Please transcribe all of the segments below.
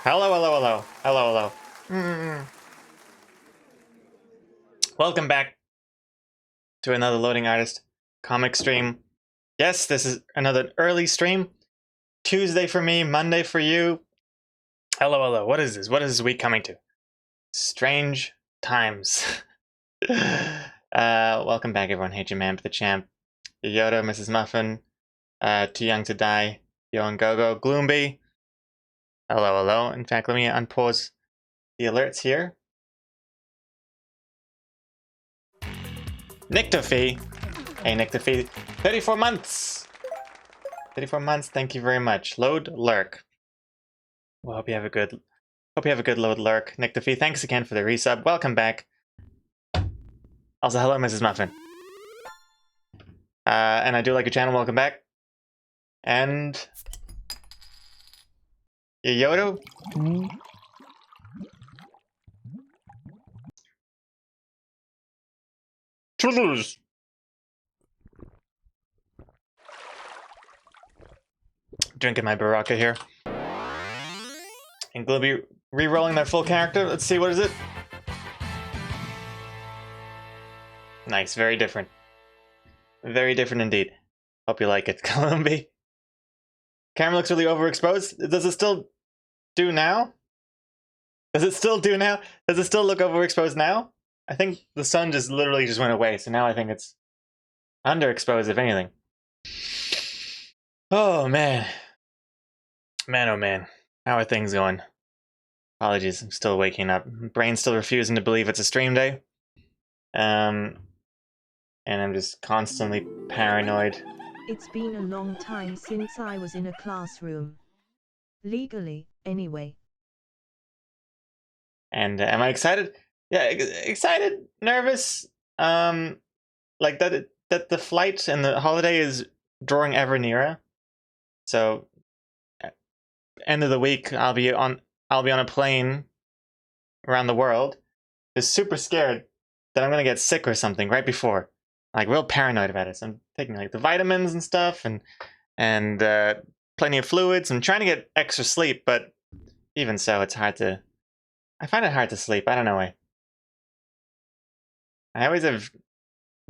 Hello, hello, hello. Hello, hello. Welcome back to another Loading Artist comic stream. Yes, this is another early stream. Tuesday for me, Monday for you. Hello, hello. What is this? What is this week coming to? Strange times. Welcome back, everyone. Hey, Man, the Champ, Yoda, Mrs. Muffin, Too Young to Die, Yo and Go-Go, Gloomby. Hello, hello. In fact, let me unpause the alerts here. Nyctophee. Hey, Nyctophee. 34 months! 34 months, thank you very much. Load lurk. Well, hope you have a good load lurk. Nyctophee, thanks again for the resub. Welcome back. Also, hello, Mrs. Muffin. And I do like your channel, welcome back. And Yodo? Toodles! Drinking my Baraka here. And Glooby re-rolling their full character. Let's see, what is it? Nice, very different. Very different indeed. Hope you like it, Glooby. Camera looks really overexposed. Does it still do now? Does it still do now? Does it still look overexposed now? I think the sun just literally just went away, so now I think it's underexposed, if anything. Oh, man. Man, oh man. How are things going? Apologies, I'm still waking up. Brain's still refusing to believe it's a stream day. And I'm just constantly paranoid. It's been a long time since I was in a classroom. Legally, anyway. And am I excited? Yeah, excited, nervous. Like that the flight and the holiday is drawing ever nearer. So end of the week I'll be on a plane around the world. Just super scared that I'm gonna get sick or something right before. Like real paranoid about it. So I'm taking like the vitamins and stuff and plenty of fluids. I'm trying to get extra sleep, but even so, it's hard to. I find it hard to sleep. I don't know why. I always have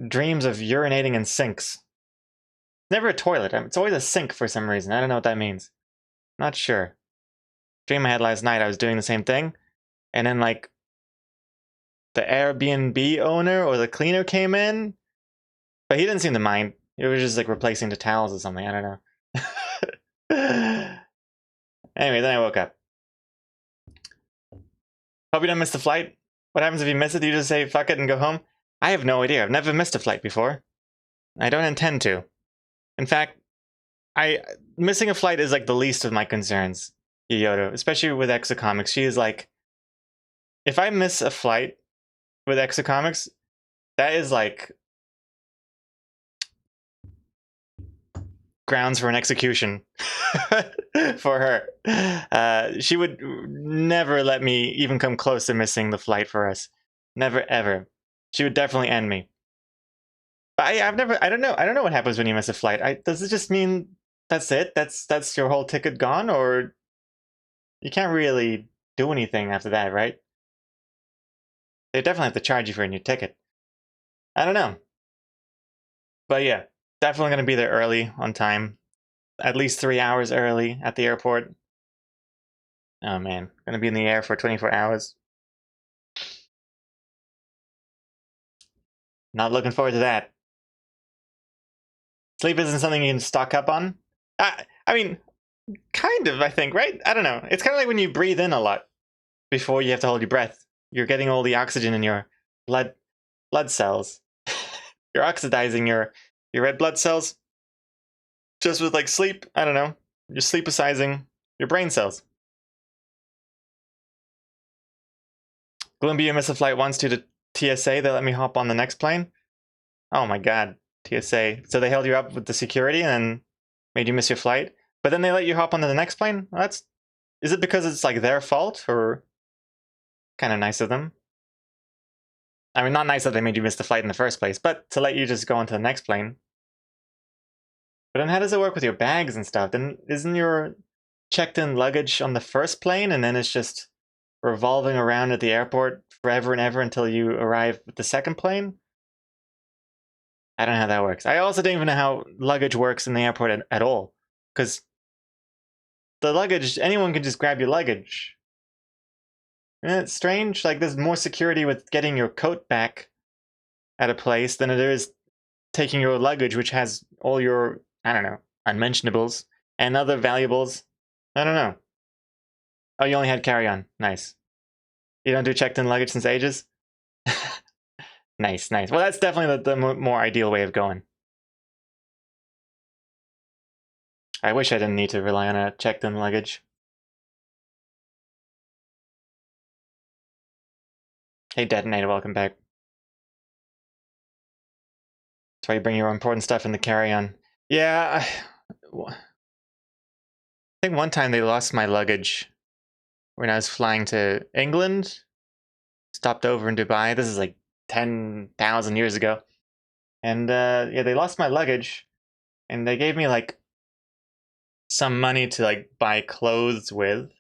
dreams of urinating in sinks. Never a toilet. It's always a sink for some reason. I don't know what that means. Not sure. Dream I had last night, I was doing the same thing, and then like the Airbnb owner or the cleaner came in, but he didn't seem to mind. It was just like replacing the towels or something. I don't know. Anyway, then I woke up. Hope you don't miss the flight. What happens if you miss it? Do you just say fuck it and go home? I have no idea. I've never missed a flight before. I don't intend to. In fact, missing a flight is like the least of my concerns, Yodo, especially with Exocomics. She is like, if I miss a flight with Exocomics, that is like grounds for an execution for her. She would never let me even come close to missing the flight for us. Never ever. She would definitely end me. But I don't know what happens when you miss a flight. Does it just mean that's it? That's your whole ticket gone, or you can't really do anything after that, right? They definitely have to charge you for a new ticket. I don't know. But yeah, definitely going to be there early on time. At least 3 hours early at the airport. Oh man, going to be in the air for 24 hours. Not looking forward to that. Sleep isn't something you can stock up on. I mean, kind of, I think, right? I don't know. It's kind of like when you breathe in a lot before you have to hold your breath. You're getting all the oxygen in your blood cells. You're oxidizing your red blood cells. Just with like sleep, I don't know. You're sleepicizing your brain cells. Gloomby, you missed a flight once due to TSA. They let me hop on the next plane. Oh my god, TSA. So they held you up with the security and then made you miss your flight? But then they let you hop onto the next plane? Well, is it because it's like their fault, or kind of nice of them? I mean, not nice that they made you miss the flight in the first place, but to let you just go onto the next plane. But then how does it work with your bags and stuff? Then isn't your checked in luggage on the first plane and then it's just revolving around at the airport forever and ever until you arrive at the second plane. I don't know how that works. I also don't even know how luggage works in the airport at all. Because the luggage, anyone can just grab your luggage. Isn't it strange? Like, there's more security with getting your coat back at a place than there is taking your luggage, which has all your, I don't know, unmentionables and other valuables. I don't know. Oh, you only had carry-on. Nice. You don't do checked-in luggage since ages? Nice, nice. Well, that's definitely the more ideal way of going. I wish I didn't need to rely on a checked-in luggage. Hey, Detonator, welcome back. That's why you bring your important stuff in the carry-on. Yeah, I think one time they lost my luggage when I was flying to England. Stopped over in Dubai. This is like 10,000 years ago. And yeah, they lost my luggage. And they gave me like some money to like buy clothes with.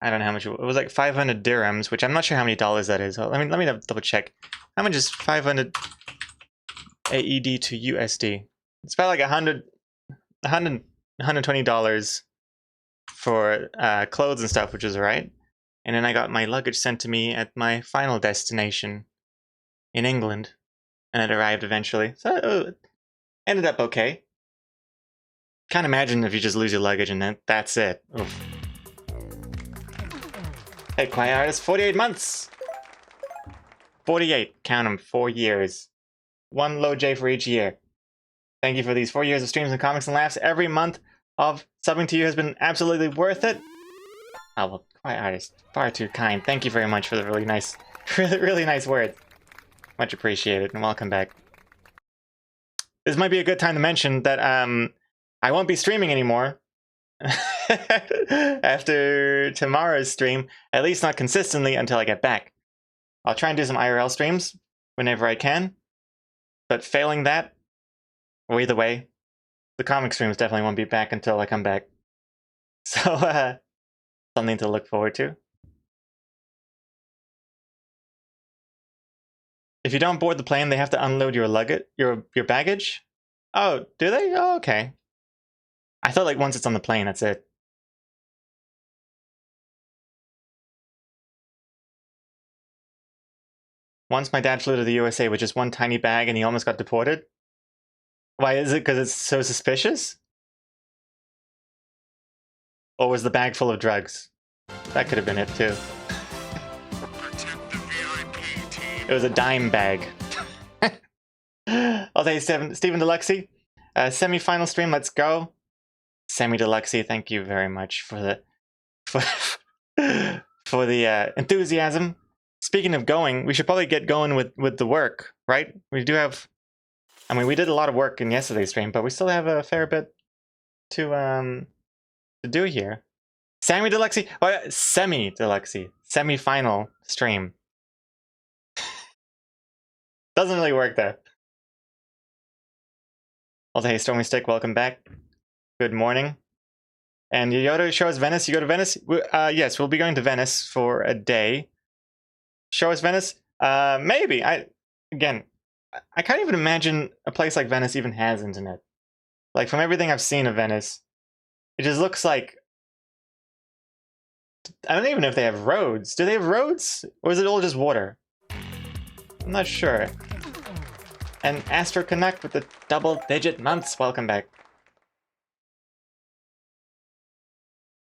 I don't know how much it was, like 500 dirhams, which I'm not sure how many dollars that is. Let me double check. How much is 500 AED to USD? It's about like $120 for clothes and stuff, which is right. And then I got my luggage sent to me at my final destination in England, and it arrived eventually. So it ended up okay. Can't imagine if you just lose your luggage and then that's it. Oof. Hey, Quiet Artist, 48 months! 48, count them, 4 years. One low J for each year. Thank you for these 4 years of streams and comics and laughs. Every month of subbing to you has been absolutely worth it. Oh, well, Quiet Artist, far too kind. Thank you very much for the really nice, really nice words. Much appreciated, and welcome back. This might be a good time to mention that I won't be streaming anymore after tomorrow's stream, at least not consistently until I get back. I'll try and do some IRL streams whenever I can, but failing that, or either way, the comic streams definitely won't be back until I come back. So, something to look forward to. If you don't board the plane, they have to unload your luggage, your baggage. Oh, do they? Oh, okay. I thought like once it's on the plane, that's it. Once my dad flew to the USA with just one tiny bag and he almost got deported. Why is it? Because it's so suspicious? Or was the bag full of drugs? That could have been it too. It was a dime bag. I'll say Stephen Deluxey. Semi-final stream, let's go. Semi Deluxey, thank you very much for the enthusiasm. Speaking of going, we should probably get going with the work, right? We do have, I mean, we did a lot of work in yesterday's stream, but we still have a fair bit to do here. Sammy Deluxey, Semi Deluxey, semi-final stream. Doesn't really work though. Also, hey, Stormy Stick, welcome back. Good morning. And Yoda, show us Venice. You go to Venice? Yes, we'll be going to Venice for a day. Show us Venice? Maybe. I can't even imagine a place like Venice even has internet. Like, from everything I've seen of Venice, it just looks like... I don't even know if they have roads. Do they have roads? Or is it all just water? I'm not sure. And Astro Connect with the double-digit months. Welcome back.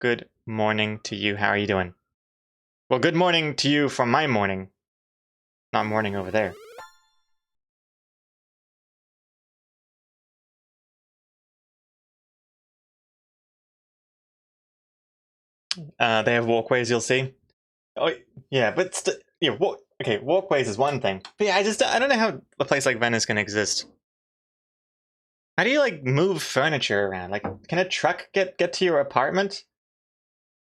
Good morning to you. How are you doing? Well, good morning to you from my morning. Not morning over there. They have walkways, you'll see. Oh, yeah, but yeah, okay, walkways is one thing. But yeah, I don't know how a place like Venice can exist. How do you, like, move furniture around? Like, can a truck get to your apartment?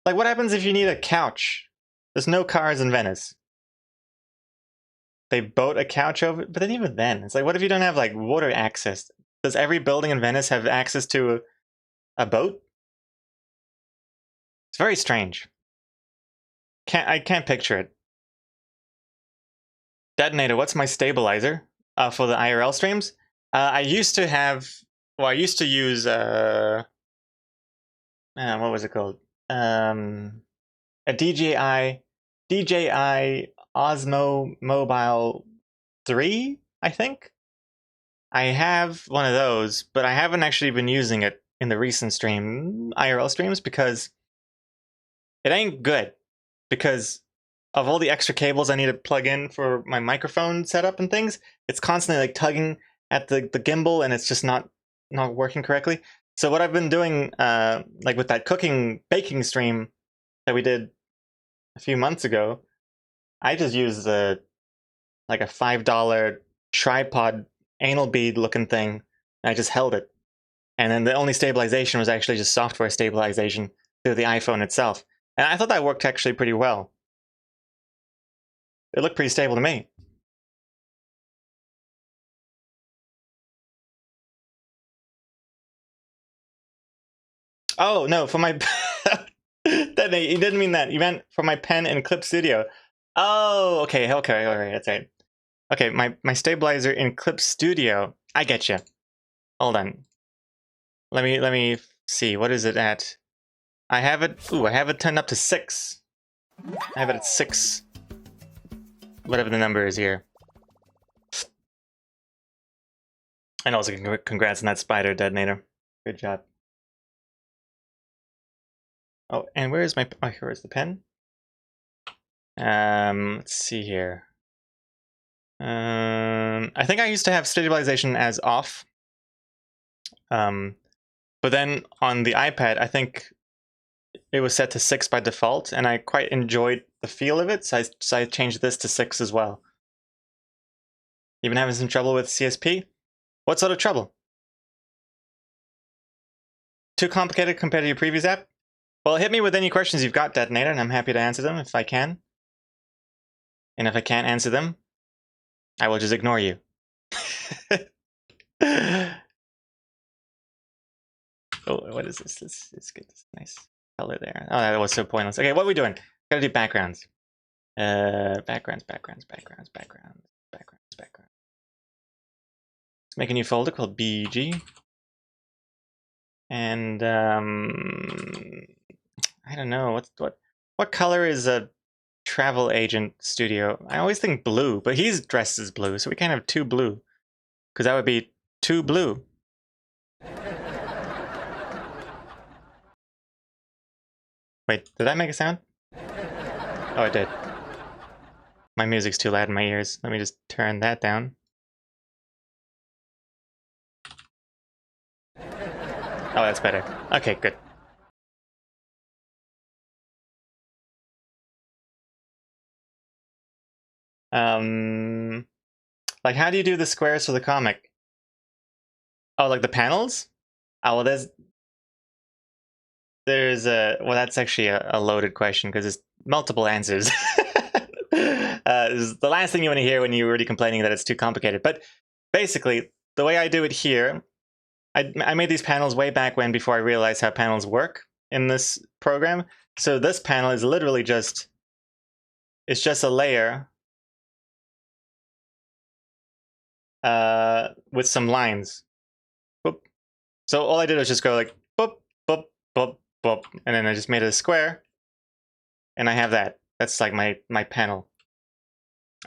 Like, what happens if you need a couch? There's no cars in Venice. They boat a couch over, but then even then, it's like, what if you don't have, like, water access? Does every building in Venice have access to a boat? It's very strange. I can't picture it. Detonator, what's my stabilizer for the IRL streams? I used to have, well, I used to use, what was it called? A DJI Osmo Mobile 3, I think. I have one of those, but I haven't actually been using it in the recent IRL streams, because it ain't good. Because of all the extra cables I need to plug in for my microphone setup and things, it's constantly like tugging at the gimbal, and it's just not working correctly. So what I've been doing, like with that baking stream that we did a few months ago, I just used like a $5 tripod anal bead looking thing. And I just held it, and then the only stabilization was actually just software stabilization through the iPhone itself, and I thought that worked actually pretty well. It looked pretty stable to me. Oh no, for my you didn't mean that. You meant for my pen in Clip Studio. Oh, okay, all right, that's right. Okay, my stabilizer in Clip Studio. I get you. Hold on. Let me see. What is it at? I have it. Ooh, I have it turned up to 6. I have it at 6. Whatever the number is here. And also, congrats on that spider detonator. Good job. Oh, and where's my? Oh, here's the pen. Let's see here. I think I used to have stabilization as off. But then on the iPad, I think it was set to 6 by default, and I quite enjoyed the feel of it, so I changed this to 6 as well. You been having some trouble with CSP? What sort of trouble? Too complicated compared to your previous app? Well, hit me with any questions you've got, Detonator, and I'm happy to answer them if I can. And if I can't answer them, I will just ignore you. Oh, what is this? Let's get this nice color there. Oh, that was so pointless. Okay, what are we doing? Gotta do backgrounds. Backgrounds. Let's make a new folder called BG. And I don't know, what color is a travel agent studio? I always think blue, but he's dressed as blue, so we can't have 2 blue, because that would be 2 blue. Wait, did that make a sound? Oh, it did. My music's too loud in my ears. Let me just turn that down. Oh, that's better. Okay, good. Like, how do you do the squares for the comic? Oh, like the panels? Oh, well, well, that's actually a loaded question, because there's multiple answers. The last thing you want to hear when you're already complaining that it's too complicated. But basically, the way I do it here, I made these panels way back when, before I realized how panels work in this program. So this panel is literally just, it's just a layer with some lines. Boop. So all I did was just go like boop, boop, boop, boop, and then I just made it a square, and I have that. That's like my panel.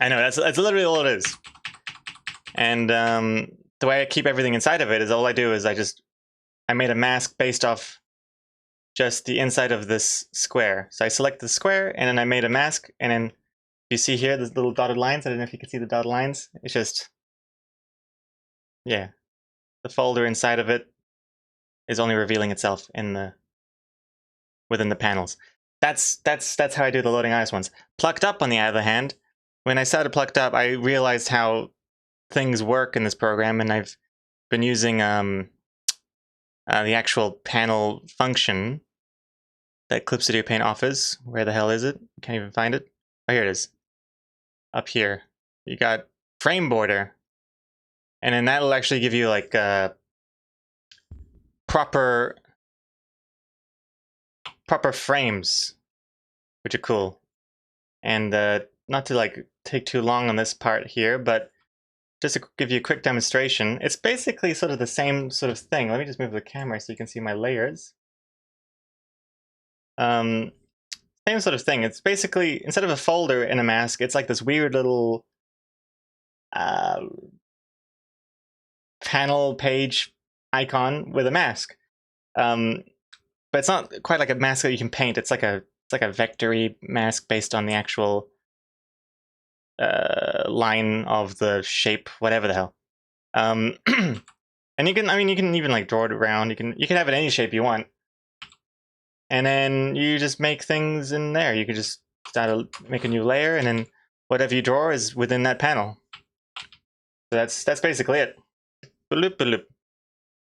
I know, that's literally all it is. And the way I keep everything inside of it is, all I do is I made a mask based off just the inside of this square. So I select the square, and then I made a mask, and then you see here the little dotted lines. I don't know if you can see the dotted lines. It's just, yeah, the folder inside of it is only revealing itself within the panels. That's how I do the Loading Eyes ones. Plucked Up, on the other hand, when I started Plucked Up, I realized how things work in this program, and I've been using the actual panel function that Clip Studio Paint offers. Where the hell is it? Can't even find it. Oh, here it is. Up here. You got frame border, and then that'll actually give you like proper proper frames, which are cool. And not to like take too long on this part here, but just to give you a quick demonstration, it's basically sort of the same sort of thing. Let me just move the camera so you can see my layers. Same sort of thing. It's basically, instead of a folder in a mask, it's like this weird little panel page icon with a mask. But it's not quite like a mask that you can paint. It's like a vectory mask based on the actual line of the shape, whatever the hell. And you can, you can even like draw it around. You can have it any shape you want. And then you just make things in there. You can just make a new layer, and then whatever you draw is within that panel. So that's basically it. Bloop, bloop.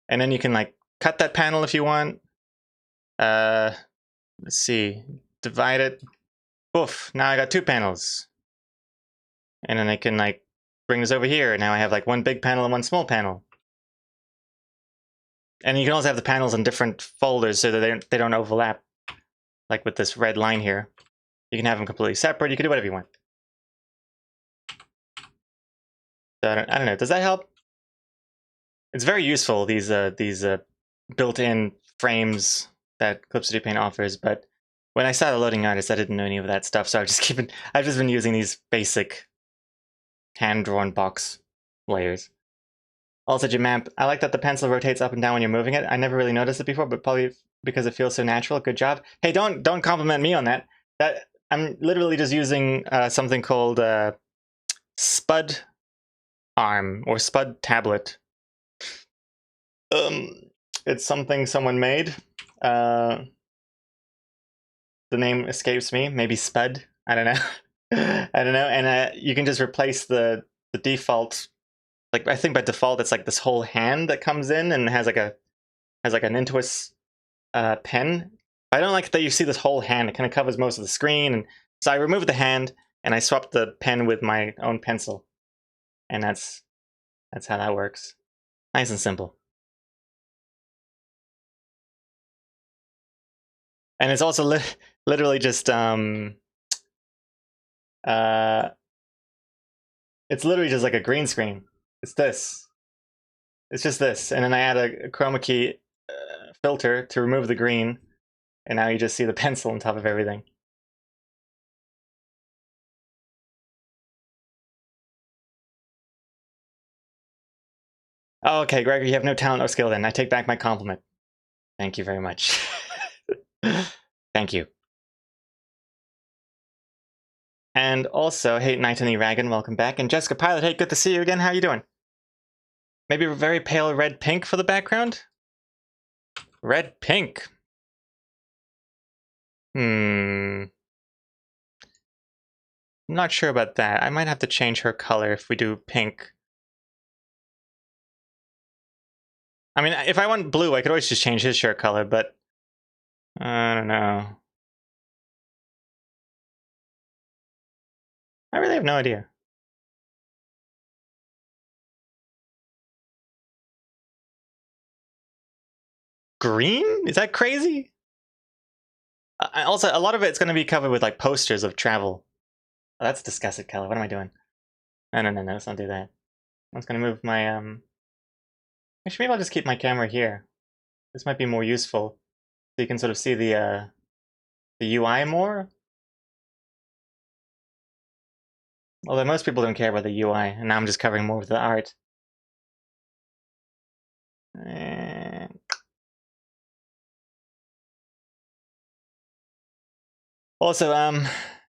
And then you can like cut that panel if you want. Let's see, divide it. Poof! Now I got 2 panels. And then I can like bring this over here. Now I have like 1 big panel and 1 small panel. And you can also have the panels in different folders so that they don't overlap. Like with this red line here. You can have them completely separate. You can do whatever you want. So I don't know. Does that help? It's very useful, these built-in frames that Clip Studio Paint offers, but when I started loading artists, I didn't know any of that stuff, so I've just been using these basic hand-drawn box layers. Also, Jamamp, I like that the pencil rotates up and down when you're moving it. I never really noticed it before, but probably because it feels so natural. Good job. Hey, don't compliment me on that. I'm literally just using something called Spud Arm or Spud Tablet. It's something someone made. The name escapes me. Maybe Spud. I don't know. I don't know. And you can just replace the default. Like I think by default it's like this whole hand that comes in and has like an Intuos pen. I don't like that you see this whole hand. It kind of covers most of the screen. And so I removed the hand and I swapped the pen with my own pencil. And that's how that works. Nice and simple. And it's also literally just it's literally just like a green screen. It's this. It's just this, and then I add a chroma key filter to remove the green, and now you just see the pencil on top of everything. Oh, okay, Gregory, you have no talent or skill then. I take back my compliment. Thank you very much. Thank you. And also, hey, Nightany Ragan, welcome back. And Jessica Pilot, hey, good to see you again. How are you doing? Maybe a very pale red pink for the background? Red pink. I'm not sure about that. I might have to change her color if we do pink. I mean, if I want blue, I could always just change his shirt color, but I don't know. I really have no idea. Green? Is that crazy? Also, a lot of it's going to be covered with like posters of travel. Oh, that's disgusting color. What am I doing? No, let's not do that. I'm just going to move my Actually, maybe I'll just keep my camera here. This might be more useful, so you can sort of see the UI more. Although most people don't care about the UI, and now I'm just covering more of the art. Also,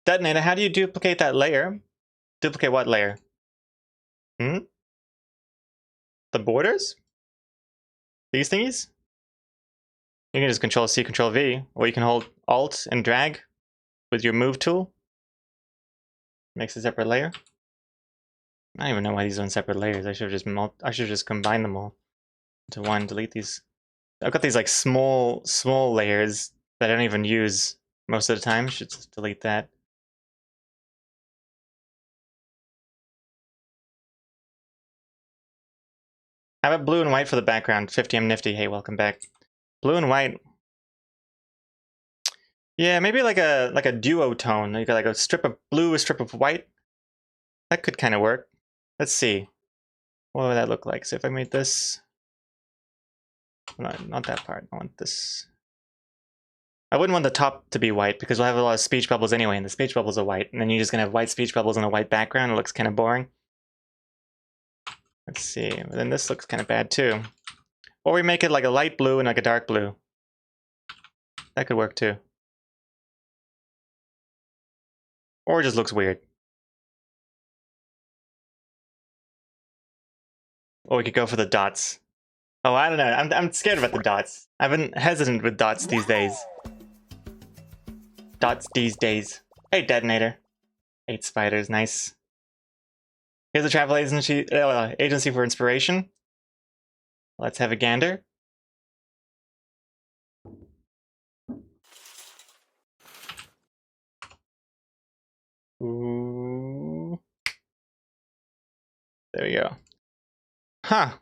Detonator, how do you duplicate that layer? Duplicate what layer? The borders? These thingies? You can just Control-C, Control-V, or you can hold Alt and drag with your Move tool. Makes a separate layer. I don't even know why these are in separate layers. I should have just combined them all into one. Delete these. I've got these like small layers that I don't even use most of the time. Should just delete that. How about blue and white for the background? 50M Nifty. Hey, welcome back. Blue and white. Yeah, maybe like a duo tone. You got like a strip of blue, a strip of white. That could kind of work. Let's see. What would that look like? So if I made this, not that part. I want this. I wouldn't want the top to be white because we'll have a lot of speech bubbles anyway, and the speech bubbles are white. And then you're just gonna have white speech bubbles on a white background. It looks kind of boring. Let's see. But then this looks kind of bad too. Or we make it like a light blue and like a dark blue. That could work too. Or it just looks weird. Or we could go for the dots. Oh, I don't know. I'm scared about the dots. I've been hesitant with dots these days. Dots these days. Hey, Detonator. 8 spiders, nice. Here's a travel agency for inspiration. Let's have a gander. Ooh. There we go. Huh.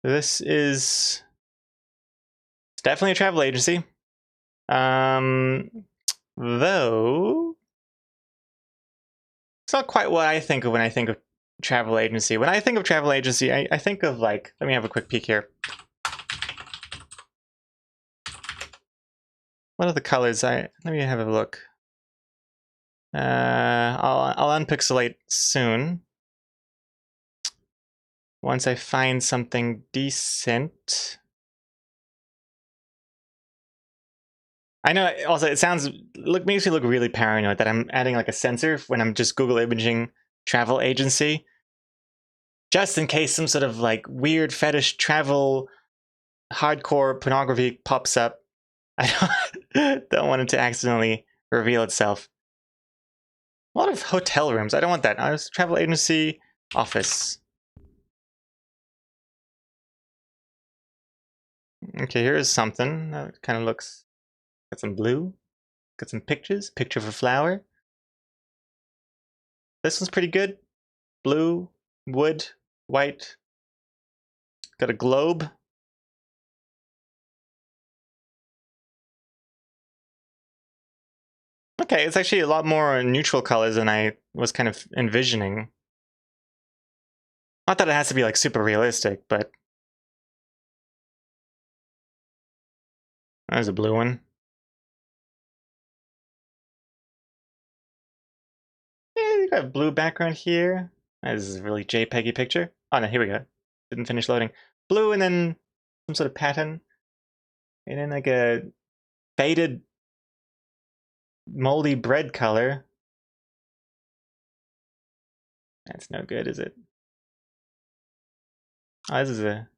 This is... It's definitely a travel agency. Though... It's not quite what I think of when I think of travel agency. When I think of travel agency, I think of like... Let me have a quick peek here. What are the colors? Let me have a look. I'll unpixelate soon. Once I find something decent. I know, also it makes me look really paranoid that I'm adding like a sensor when I'm just Google imaging travel agency. Just in case some sort of like weird fetish travel hardcore pornography pops up. I don't want it to accidentally reveal itself. A lot of hotel rooms. I don't want that. I was travel agency office. Okay, here is something that kind of looks. Got some blue. Got some pictures. Picture of a flower. This one's pretty good. Blue, wood, white. Got a globe. Okay, it's actually a lot more neutral colors than I was kind of envisioning. Not that it has to be like super realistic, but there's a blue one. Yeah, you got a blue background here. This is a really JPEGy picture. Oh no, here we go. Didn't finish loading. Blue and then some sort of pattern. And then like a faded moldy bread color. That's no good, is it? Oh, this is a...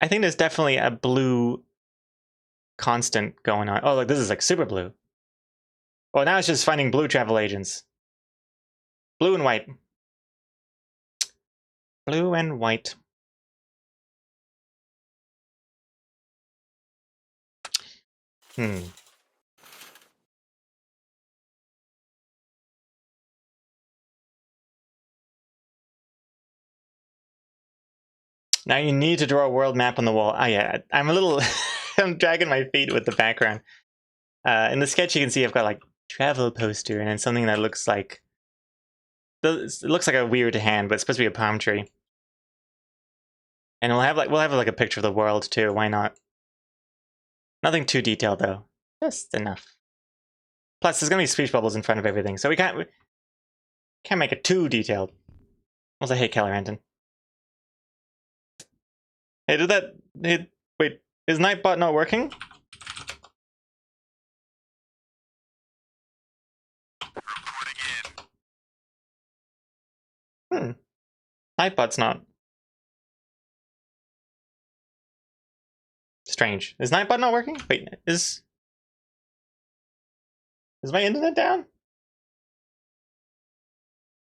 I think there's definitely a blue constant going on. Oh, look, this is like super blue. Oh, now it's just finding blue travel agents. Blue and white. Blue and white. Now you need to draw a world map on the wall. Oh yeah, I'm a little... I'm dragging my feet with the background. In the sketch you can see I've got like travel poster and then something that looks like... It looks like a weird hand, but it's supposed to be a palm tree. And we'll have like a picture of the world too, why not? Nothing too detailed though. Just enough. Plus there's gonna be speech bubbles in front of everything, so we can't make it too detailed. Also, hey Caloranton. Hey, wait, is Nightbot not working? Nightbot's not. Strange. Is Nightbot not working? Wait, is my internet down?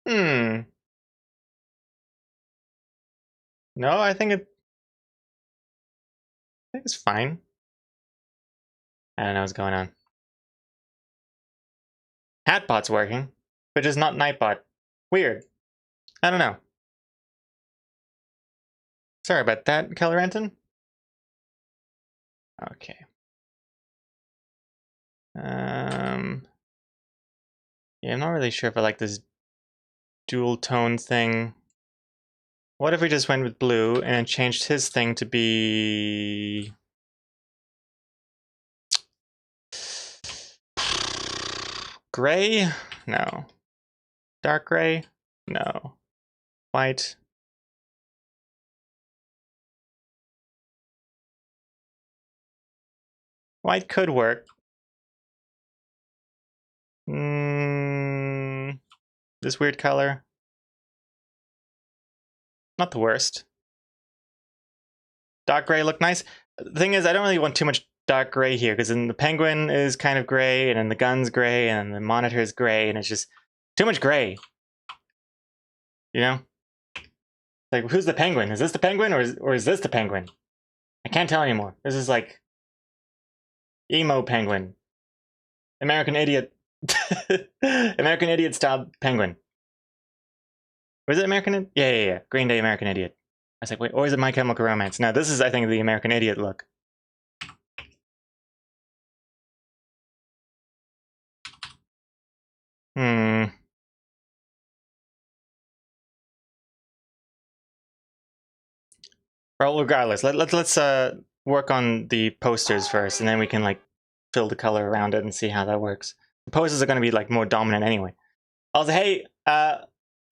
No, I think it's fine. I don't know what's going on. Hatbot's working, but just not Nightbot. Weird. I don't know. Sorry about that, Caloranton. Okay. Yeah, I'm not really sure if I like this dual tone thing. What if we just went with blue and changed his thing to be gray? No. Dark gray? No. White? White could work. This weird color. Not the worst. Dark gray look nice. The thing is, I don't really want too much dark gray here, because then the penguin is kind of gray, and then the gun's gray, and the monitor is gray, and it's just too much gray. You know? Like, who's the penguin? Is this the penguin, or is this the penguin? I can't tell anymore. This is like emo penguin. American Idiot. American Idiot style penguin. Was it American? Yeah. Green Day, American Idiot. I was like, wait, or is it My Chemical Romance? No, this is, I think, the American Idiot look. Well, regardless, let's work on the posters first, and then we can like fill the color around it and see how that works. The posters are going to be like more dominant anyway. Also, hey,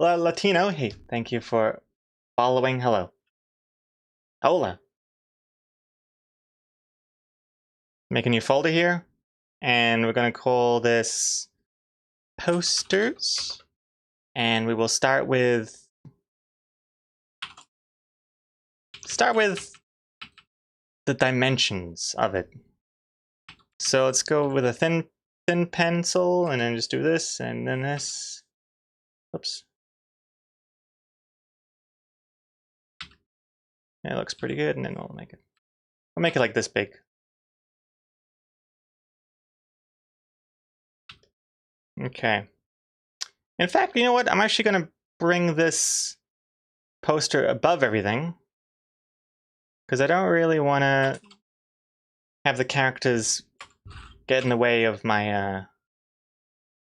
Latino, hey, thank you for following. Hello. Hola. Make a new folder here, and we're going to call this posters, and we will start with the dimensions of it. So let's go with a thin pencil, and then just do this, and then this. Oops. Yeah, it looks pretty good, and then we'll make it like this big. Okay. In fact, you know what? I'm actually gonna bring this poster above everything, because I don't really want to have the characters get in the way of my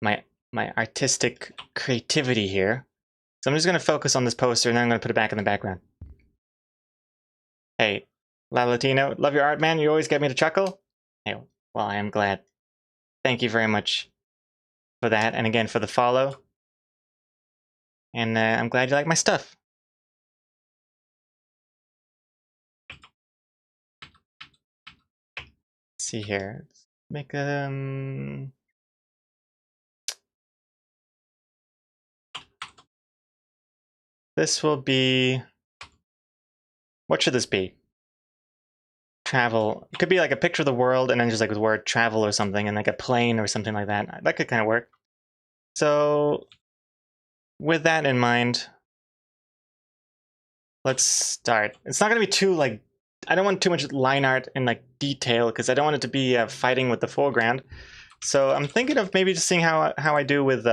my artistic creativity here. So I'm just gonna focus on this poster, and then I'm gonna put it back in the background. Hey, La Latino, love your art, man. You always get me to chuckle. Hey, well, I am glad. Thank you very much for that, and again for the follow. And I'm glad you like my stuff. Let's see here. Let's make this will be, what should this be? Travel. It could be like a picture of the world and then just like the word travel or something, and like a plane or something like that. That could kind of work. So with that in mind, let's start. It's not going to be too like, I don't want too much line art and like detail, because I don't want it to be fighting with the foreground. So I'm thinking of maybe just seeing how I do with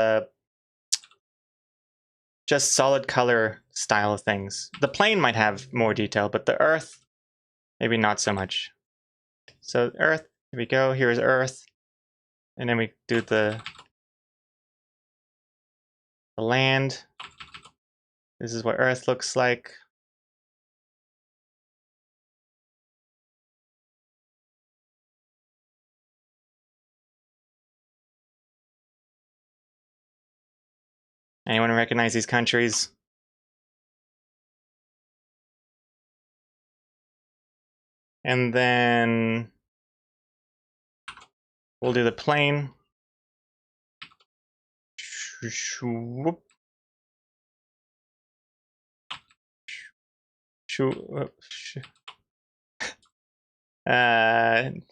just solid color style of things. The plane might have more detail, but the earth, maybe not so much. So earth, here we go, here's earth. And then we do the land. This is what earth looks like. Anyone recognize these countries? And then we'll do the plane.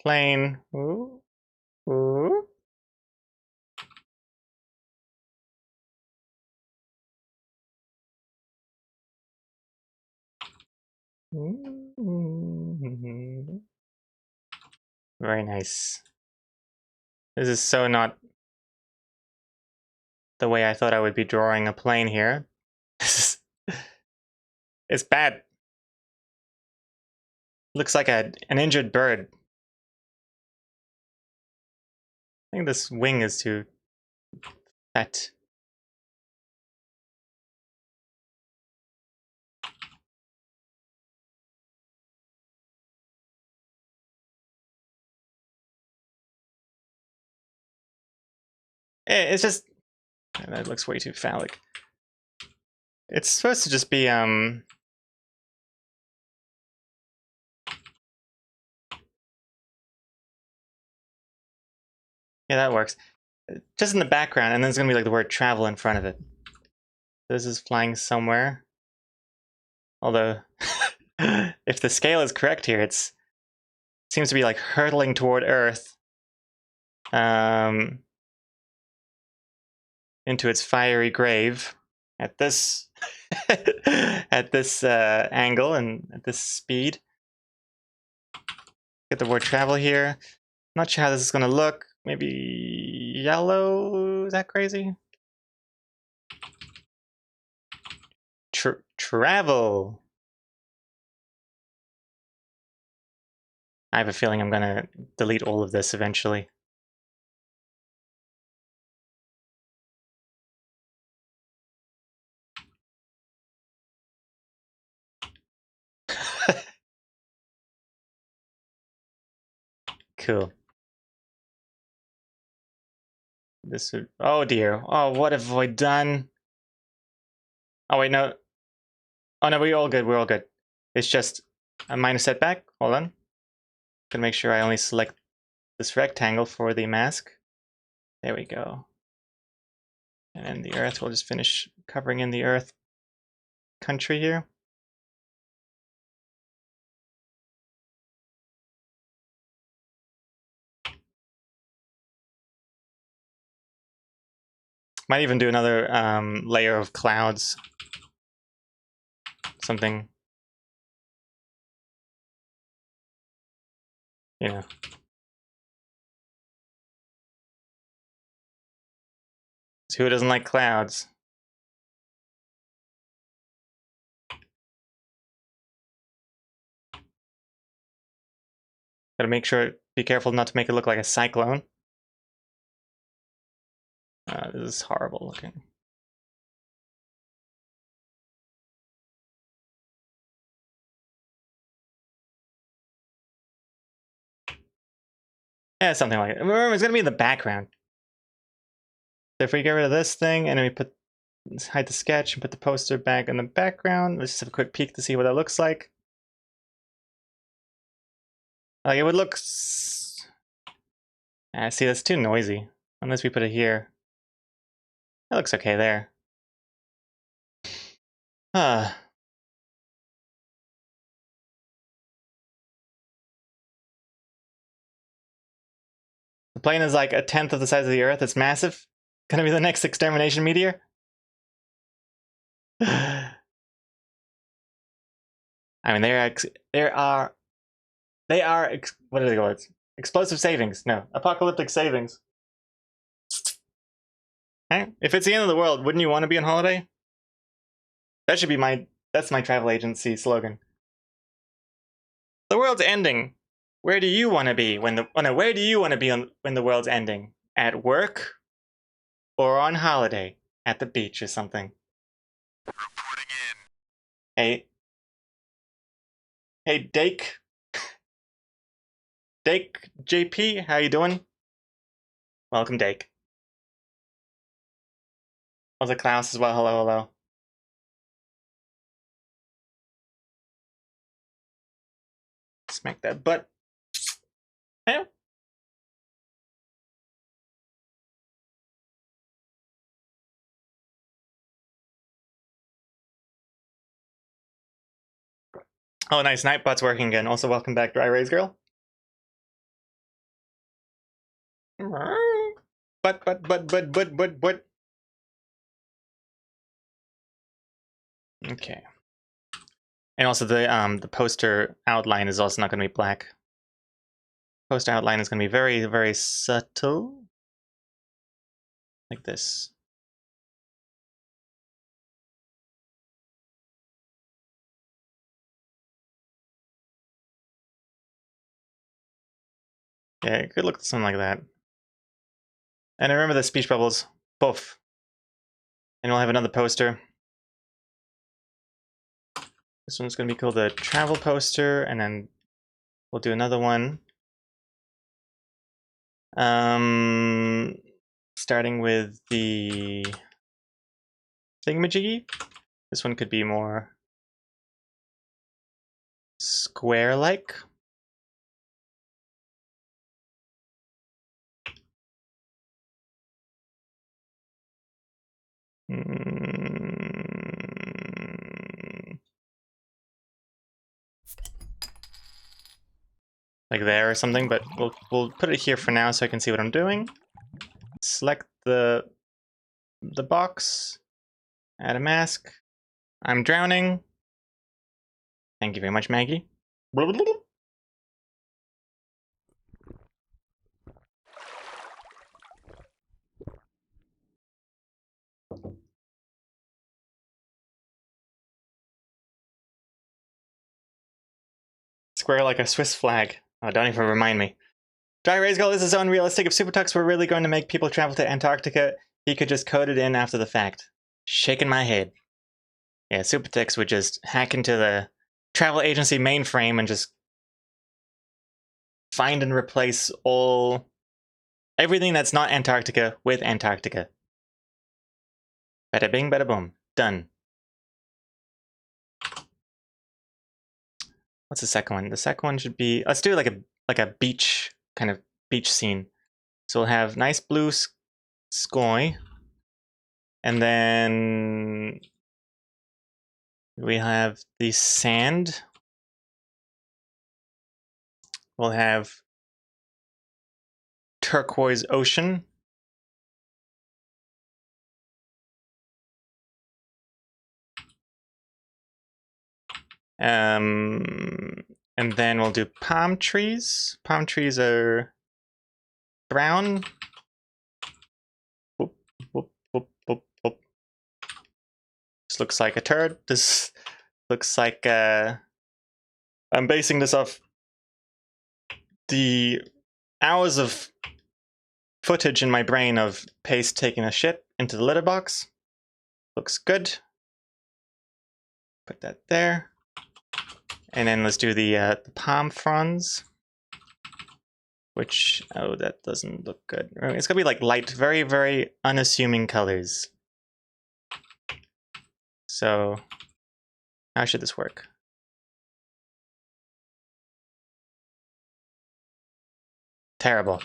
Plane. Ooh. Ooh. Very nice. This is so not the way I thought I would be drawing a plane here. It's bad. Looks like an injured bird. I think this wing is too fat. It's just that looks way too phallic. It's supposed to just be Yeah, that works. Just in the background, and then there's gonna be like the word travel in front of it. This is flying somewhere. Although, if the scale is correct here, it seems to be like hurtling toward Earth. Into its fiery grave at this at this angle and at this speed. Get the word travel here. Not sure how this is going to look. Maybe yellow? Is that crazy? Travel. I have a feeling I'm going to delete all of this eventually. Cool. This would, oh dear. Oh, what have I done? Oh wait, no. Oh no, we're all good. We're all good. It's just a minor setback. Hold on. Gonna make sure I only select this rectangle for the mask. There we go. And the Earth, we'll just finish covering in the Earth country here. Might even do another layer of clouds. Something, you know. Who doesn't like clouds? Gotta make sure, be careful not to make it look like a cyclone. This is horrible looking. Yeah, something like it. Remember, it's gonna be in the background. So if we get rid of this thing and then we put, hide the sketch and put the poster back in the background, let's just have a quick peek to see what that looks like. Like it would look. See, that's too noisy. Unless we put it here. That looks okay there. The plane is like 1/10 of the size of the Earth. It's massive. Gonna be the next extermination meteor. I mean, they are what are they called? Explosive savings. No, apocalyptic savings. Hey, if it's the end of the world, wouldn't you want to be on holiday? That should be that's my travel agency slogan. The world's ending. Where do you want to be when where do you want to be when the world's ending? At work or on holiday at the beach or something? Reporting in. Hey, Dake. Dake JP, how you doing? Welcome, Dake. Also Klaus as well. Hello, hello. Smack that butt. Yeah. Oh, nice. Nightbot's working again. Also, welcome back, Dry Rays Girl. But. Okay. And also the poster outline is also not going to be black. Poster outline is going to be very, very subtle. Like this. Yeah, it could look something like that. And I remember the speech bubbles. Poof. And we'll have another poster. This one's going to be called the travel poster, and then we'll do another one. Starting with the thingamajiggy. This one could be more square-like. Like there or something, but we'll put it here for now so I can see what I'm doing. Select the box, add a mask. I'm drowning. Thank you very much, Maggie. Square like a Swiss flag. Oh, don't even remind me. Dry Ray's goal is so unrealistic. If Super Tux were really going to make people travel to Antarctica, he could just code it in after the fact. Shaking my head. Yeah, Super Tux would just hack into the travel agency mainframe and just find and replace everything that's not Antarctica with Antarctica. Bada bing, bada boom. Done. What's the second one? The second one should be, let's do like a beach, kind of beach scene. So we'll have nice blue sky, and then we have the sand. We'll have turquoise ocean. And then we'll do palm trees. Palm trees are brown. Whoop, whoop, whoop, whoop, whoop. This looks like a turd. This looks like I'm basing this off the hours of footage in my brain of Pace taking a shit into the litter box. Looks good. Put that there. And then let's do the palm fronds. Which, oh, that doesn't look good. It's gonna be like light, very, very unassuming colors. So, how should this work? Terrible.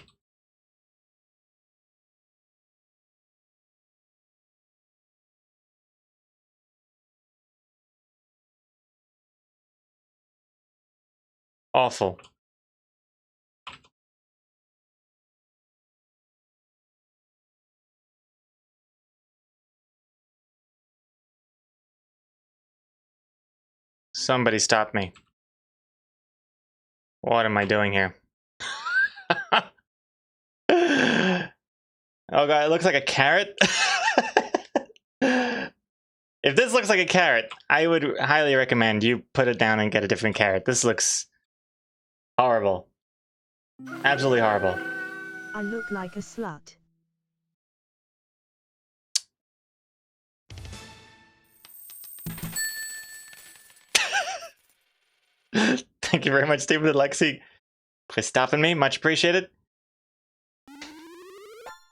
Awful. Somebody stop me. What am I doing here? Oh god, it looks like a carrot. If this looks like a carrot, I would highly recommend you put it down and get a different carrot. This looks horrible. Absolutely horrible. I look like a slut. Thank you very much, Stephen and Lexi, for stopping me. Much appreciated.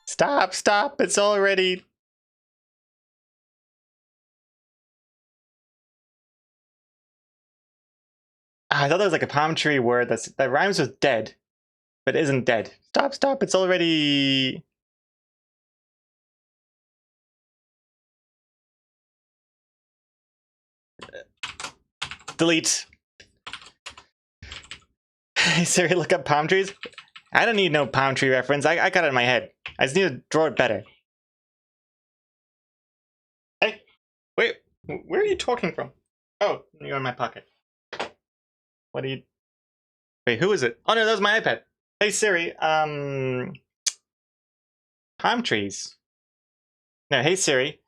Stop, stop. It's already... I thought there was like a palm tree word that rhymes with dead, but isn't dead. Stop, stop. It's already... Delete. Hey Siri, look up palm trees. I don't need no palm tree reference. I got it in my head. I just need to draw it better. Hey, wait, where are you talking from? Oh, you're in my pocket. What are you... Wait, who is it? Oh no, that was my iPad. Hey Siri, palm trees. No, hey Siri,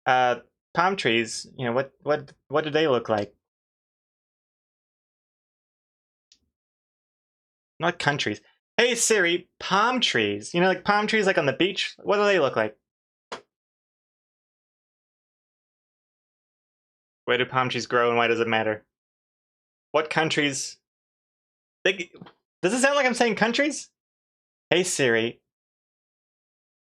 palm trees. You know what do they look like? Not countries. Hey Siri, palm trees. You know, like palm trees like on the beach? What do they look like? Where do palm trees grow and why does it matter? What countries? Does it sound like I'm saying countries? Hey Siri,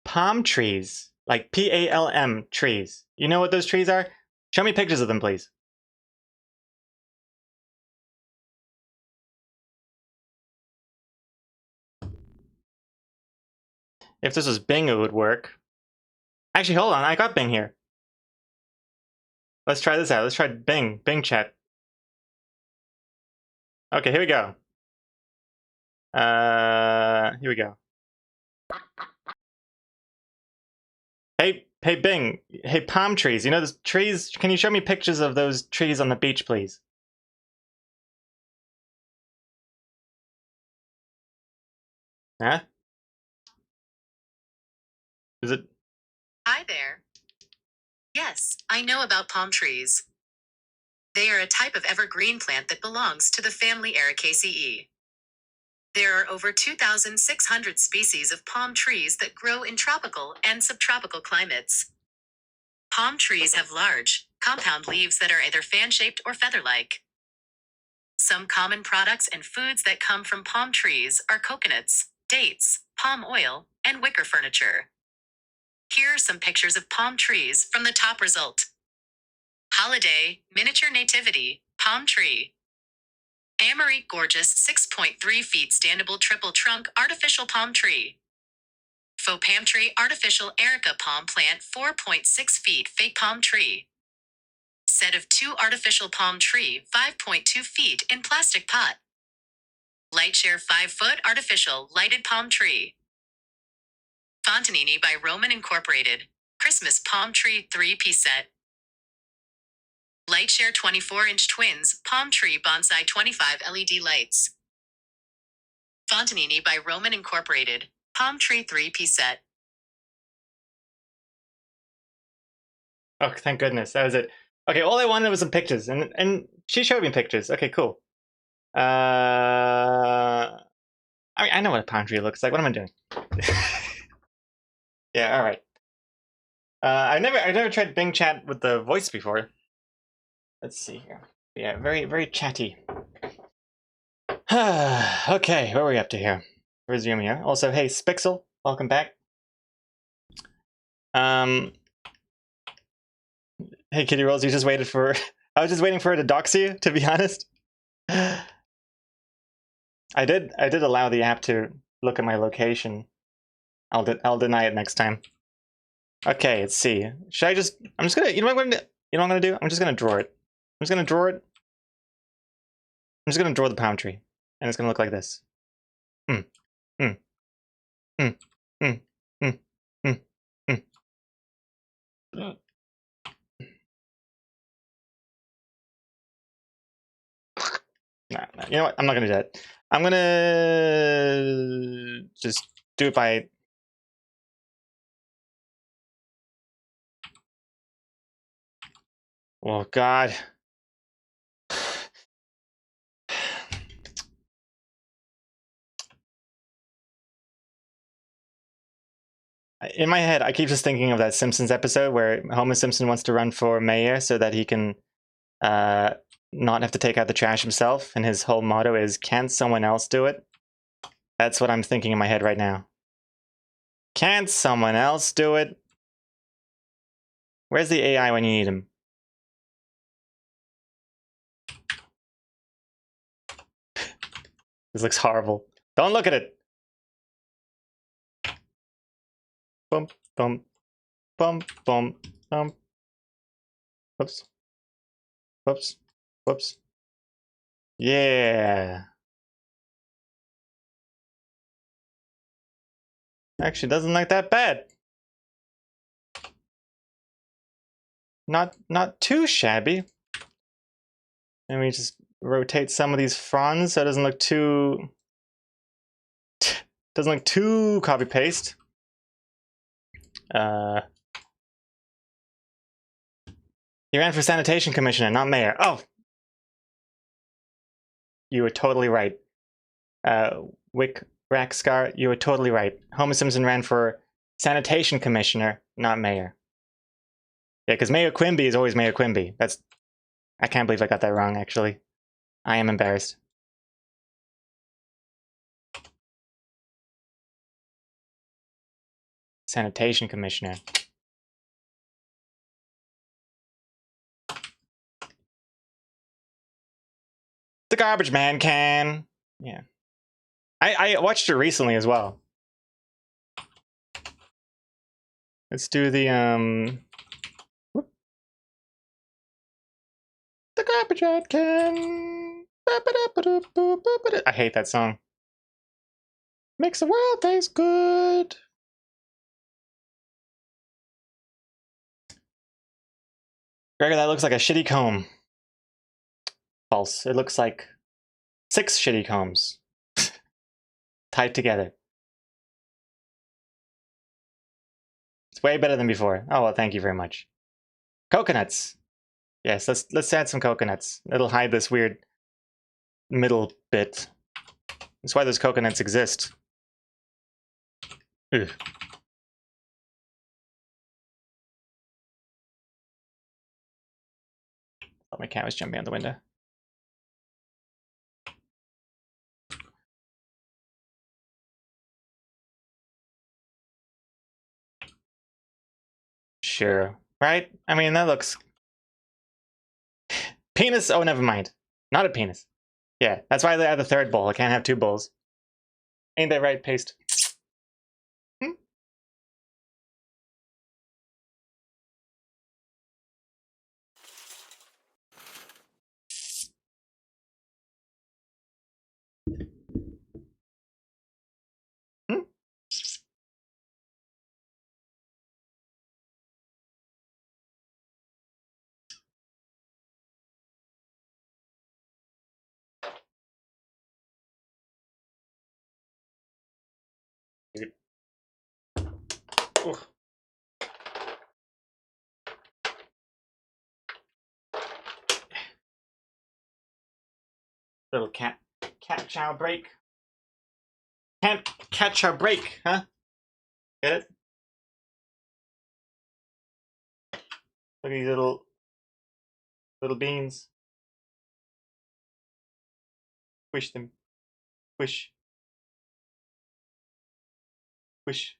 palm trees. Like Palm trees. You know what those trees are? Show me pictures of them, please. If this was Bing, it would work. Actually, hold on. I got Bing here. Let's try this out. Let's try Bing. Bing chat. Okay, here we go. Here we go. Hey Bing. Hey palm trees. You know those trees? Can you show me pictures of those trees on the beach, please? Huh? Is it? Hi there. Yes, I know about palm trees. They are a type of evergreen plant that belongs to the family Ericaceae. There are over 2,600 species of palm trees that grow in tropical and subtropical climates. Palm trees have large, compound leaves that are either fan-shaped or feather-like. Some common products and foods that come from palm trees are coconuts, dates, palm oil, and wicker furniture. Here are some pictures of palm trees from the top result. Holiday, miniature nativity, palm tree. Amerique gorgeous 6.3 feet standable triple trunk artificial palm tree. Faux palm tree artificial Erica palm plant 4.6 feet fake palm tree. Set of 2 artificial palm tree 5.2 feet in plastic pot. Lightshare 5-foot artificial lighted palm tree. Fontanini by Roman Incorporated. Christmas palm tree 3-piece set. Lightshare 24-inch twins, palm tree bonsai 25 LED lights. Fontanini by Roman Incorporated, palm tree 3-piece set. Oh, thank goodness. That was it. Okay, all I wanted was some pictures, and she showed me pictures. Okay, cool. I mean, I know what a palm tree looks like. What am I doing? Yeah, all right. I've never tried Bing Chat with the voice before. Let's see here. Yeah, very chatty. Okay, what are we up to here? Resume here. Also, hey Spixel, welcome back. Hey Kitty Rolls, you just waited for. I was just waiting for her to dox you, to be honest. I did allow the app to look at my location. I'll deny it next time. Okay, let's see. Should I just? I'm just gonna. You know what I'm gonna? You know what I'm gonna do? I'm just gonna draw it. I'm just gonna draw it. I'm just gonna draw the palm tree, and it's gonna look like this. Hmm. Hmm. Hmm. Hmm. Hmm. Hmm. Hmm. Nah, you know what? I'm not gonna do that. I'm gonna just do it by. Oh God. In my head, I keep just thinking of that Simpsons episode where Homer Simpson wants to run for mayor so that he can not have to take out the trash himself, and his whole motto is, "Can't someone else do it?" That's what I'm thinking in my head right now. Can't someone else do it? Where's the AI when you need him? This looks horrible. Don't look at it. Bum, bum, bum, bum, bum. Whoops. Whoops. Whoops. Yeah. Actually, doesn't look that bad. Not too shabby. And we just rotate some of these fronds so it doesn't look too copy paste. He ran for sanitation commissioner, not mayor. Oh, you were totally right. Raxcar, you were totally right. Homer Simpson ran for sanitation commissioner, not mayor. Yeah, because Mayor Quimby is always Mayor Quimby. I can't believe I got that wrong, actually. I am embarrassed. Sanitation commissioner. The garbage man can. Yeah. I watched it recently as well. Let's do the whoop. The garbage man can. I hate that song. Makes the world taste good. Gregor, that looks like a shitty comb. False. It looks like 6 shitty combs tied together. It's way better than before. Oh well, thank you very much. Coconuts. Yes, let's add some coconuts. It'll hide this weird middle bit. That's why those coconuts exist. Ugh. Thought my cat was jumping out the window. Sure. Right? I mean, that looks... Penis? Oh, never mind. Not a penis. Yeah, that's why they have the 3rd bowl. I can't have 2 bowls. Ain't that right, Paste? Hmm? Hmm? Oof. Little cat chow break. Can't catch a break, huh? Get it? Look at these little beans. Squish them. Squish. Squish.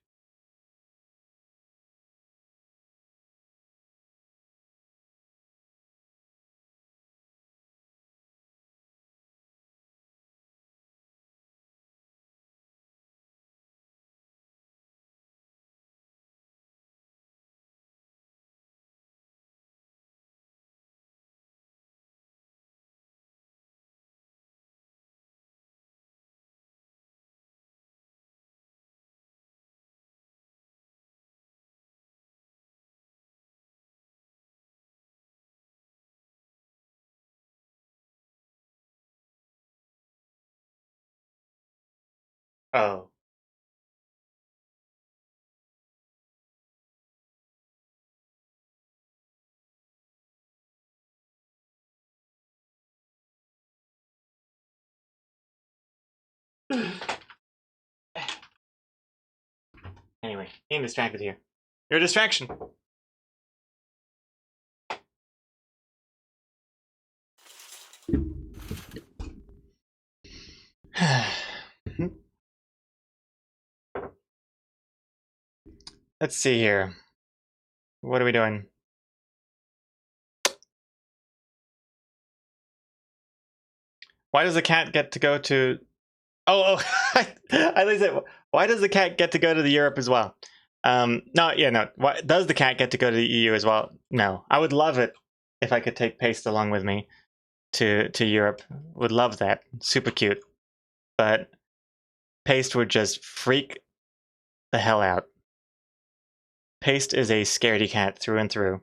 Oh. Anyway, getting distracted here. You're a distraction. Let's see here. What are we doing? Why does the cat get to go to... Oh, I said, why does the cat get to go to the Europe as well? No. Why, does the cat get to go to the EU as well? No. I would love it if I could take Paste along with me to Europe. Would love that. Super cute. But Paste would just freak the hell out. Paste is a scaredy cat through and through.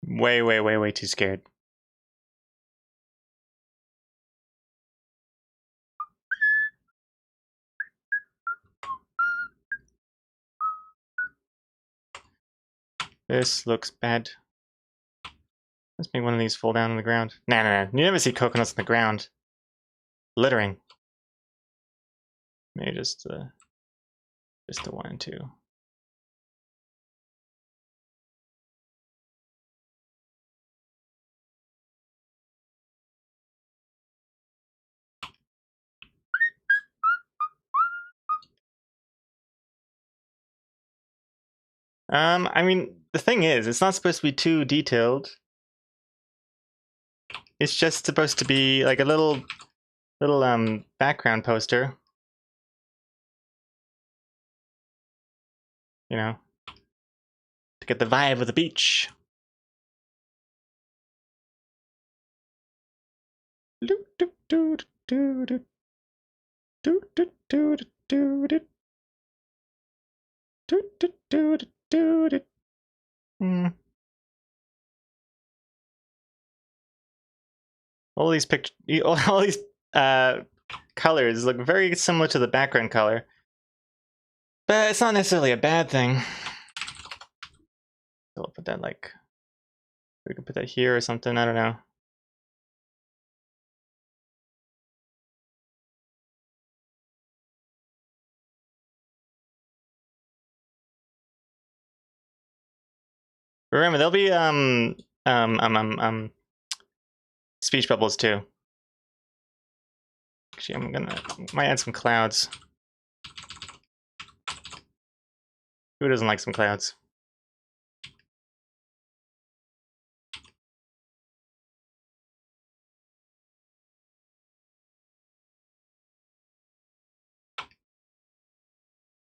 Way too scared. This looks bad. Let's make one of these fall down on the ground. Nah. You never see coconuts on the ground. Littering. Maybe just the 1 and 2. I mean, the thing is, it's not supposed to be too detailed. It's just supposed to be like a little background poster. You know, to get the vibe of the beach. All these all these colors look very similar to the background color, but it's not necessarily a bad thing. So I'll put that like, we can put that here or something. I don't know. Remember, there'll be speech bubbles too. Actually, might add some clouds. Who doesn't like some clouds?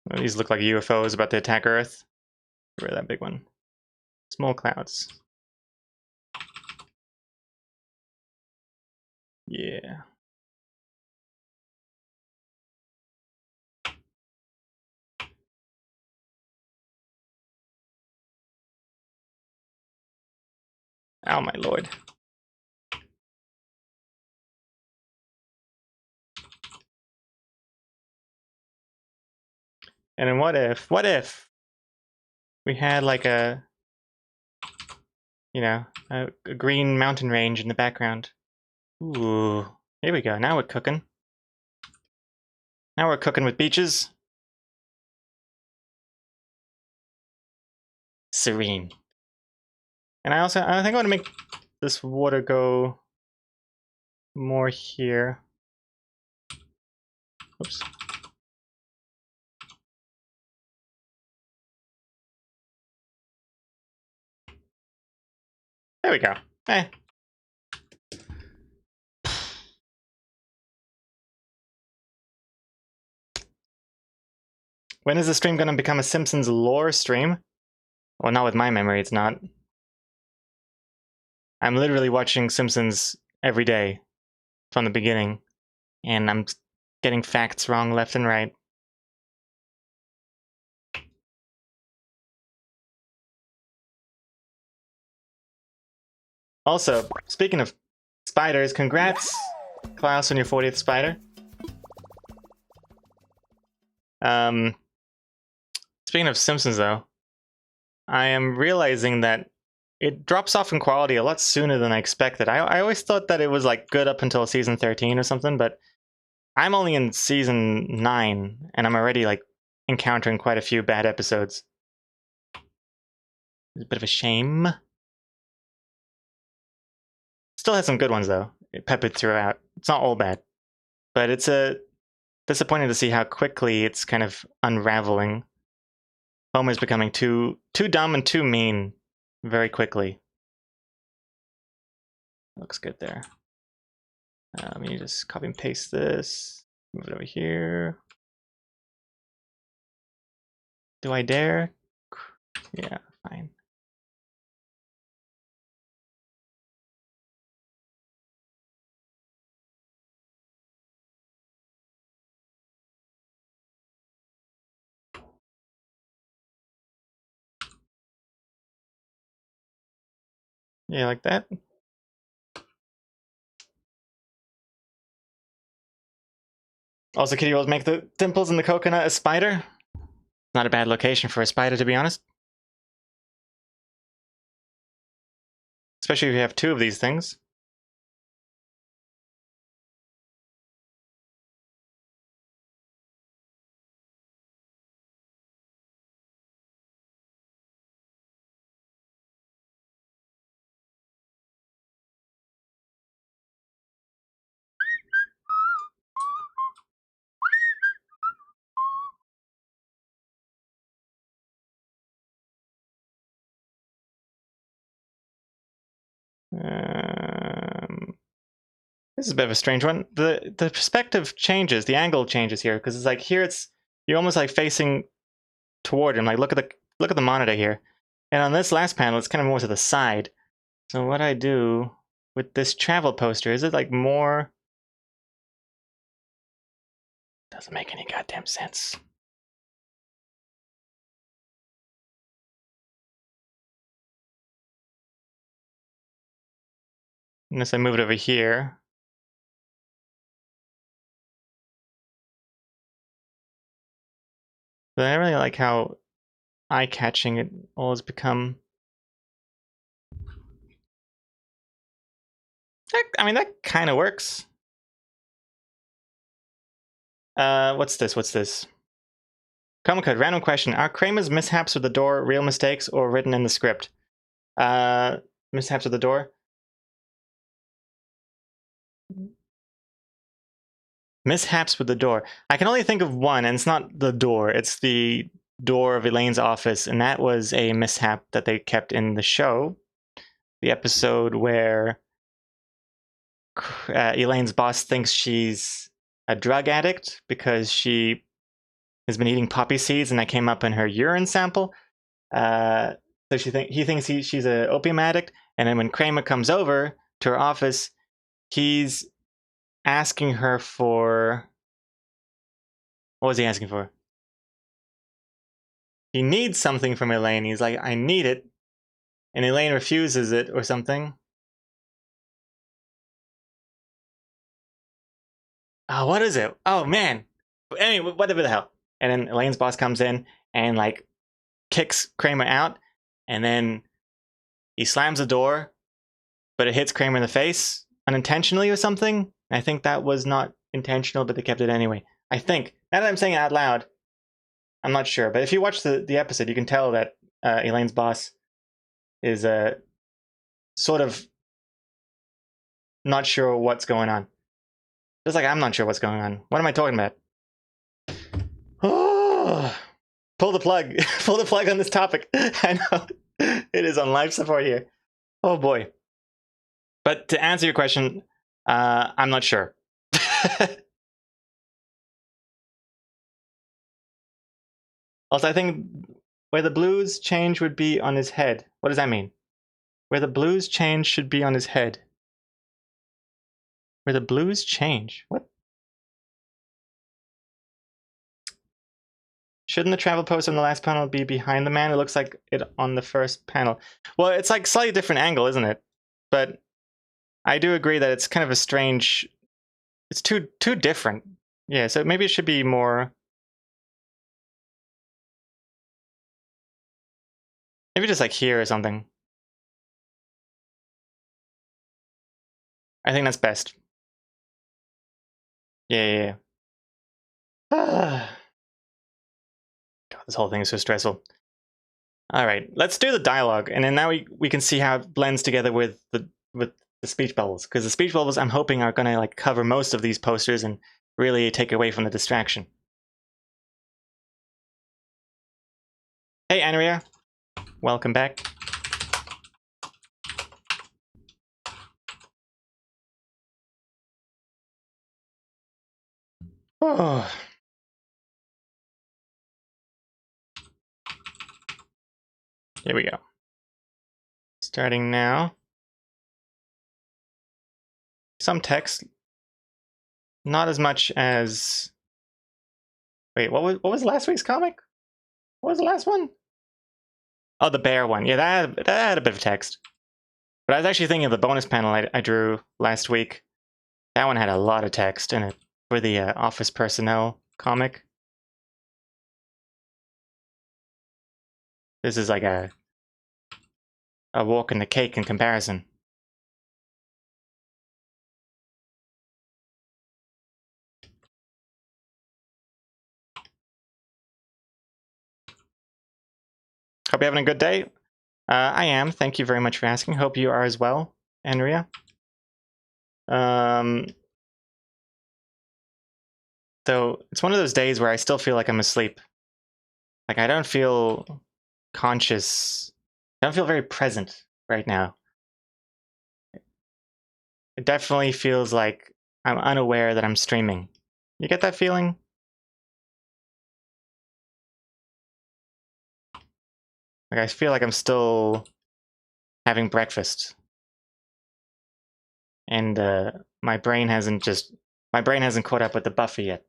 Well, these look like UFOs about to attack Earth. Where that big one? Small clouds. Yeah. Oh my lord. And then what if we had like a, you know, a green mountain range in the background? Ooh, here we go. Now we're cooking. Now we're cooking with beaches. Serene. And I think I want to make this water go more here. Oops. There we go. Eh. When is the stream going to become a Simpsons lore stream? Well, not with my memory, it's not. I'm literally watching Simpsons every day from the beginning, and I'm getting facts wrong left and right. Also, speaking of spiders, congrats, Klaus, on your 40th spider. Speaking of Simpsons, though, I am realizing that it drops off in quality a lot sooner than I expected. I always thought that it was like good up until season 13 or something, but I'm only in season 9, and I'm already like encountering quite a few bad episodes. It's a bit of a shame. Still has some good ones though, peppered throughout. It's not all bad, but it's disappointing to see how quickly it's kind of unraveling. Homer's becoming too dumb and too mean very quickly. Looks good there. Let me just copy and paste this. Move it over here. Do I dare? Yeah, fine. Yeah, like that. Also, Kitty will make the dimples in the coconut a spider. Not a bad location for a spider, to be honest. especially if you have two of these things. This is a bit of a strange one. The perspective changes, the angle changes here, because it's like here you're almost like facing toward him. Like look at the monitor here, and on this last panel, it's kind of more to the side. So what I do with this travel poster, is it like more? Doesn't make any goddamn sense. Unless I move it over here. But I really like how eye-catching it all has become. I mean, that kind of works. What's this? Comic Code, random question. Are Kramer's mishaps with the door real mistakes or written in the script? Mishaps with the door? Mishaps with the door. I can only think of one, and it's not the door. It's the door of Elaine's office, and that was a mishap that they kept in the show. The episode where Elaine's boss thinks she's a drug addict because she has been eating poppy seeds, and that came up in her urine sample. So he thinks she's an opium addict, and then when Kramer comes over to her office, he's asking her for... What was he asking for? He needs something from Elaine. He's like, I need it. And Elaine refuses it or something. Oh, what is it? Oh, man. Anyway, whatever the hell. And then Elaine's boss comes in and, like, kicks Kramer out. And then he slams the door, but it hits Kramer in the face unintentionally or something. I think that was not intentional, but they kept it anyway. I think. Now that I'm saying it out loud, I'm not sure. But if you watch the episode, you can tell that Elaine's boss is sort of not sure what's going on. Just like I'm not sure what's going on. What am I talking about? Oh, pull the plug. Pull the plug on this topic. I know. It is on life support here. Oh boy. But to answer your question, I'm not sure. Also, I think where the blues change would be on his head. What does that mean? Where the blues change should be on his head. Where the blues change? What? Shouldn't the travel poster on the last panel be behind the man? It looks like it on the first panel. Well, it's like slightly different angle, isn't it? But I do agree that it's kind of a strange... It's too different. Yeah, so maybe it should be more... Maybe just like here or something. I think that's best. Yeah. God, this whole thing is so stressful. All right, let's do the dialogue, and then now we can see how it blends together with the speech bubbles. Because the speech bubbles, I'm hoping, are gonna like cover most of these posters and really take away from the distraction. Hey, Andrea, welcome back. Oh. Here we go. Starting now. Some text. Not as much as... Wait, what was last week's comic? What was the last one? Oh, the bear one. Yeah, that had a bit of text. But I was actually thinking of the bonus panel I drew last week. That one had a lot of text in it for the office personnel comic. This is like a walk in the cake in comparison. Hope you're having a good day. I am. Thank you very much for asking. Hope you are as well, Andrea. So it's one of those days where I still feel like I'm asleep. Like I don't feel conscious. I don't feel very present right now. It definitely feels like I'm unaware that I'm streaming. You get that feeling? Like I feel like I'm still having breakfast. And my brain hasn't caught up with the Buffy yet.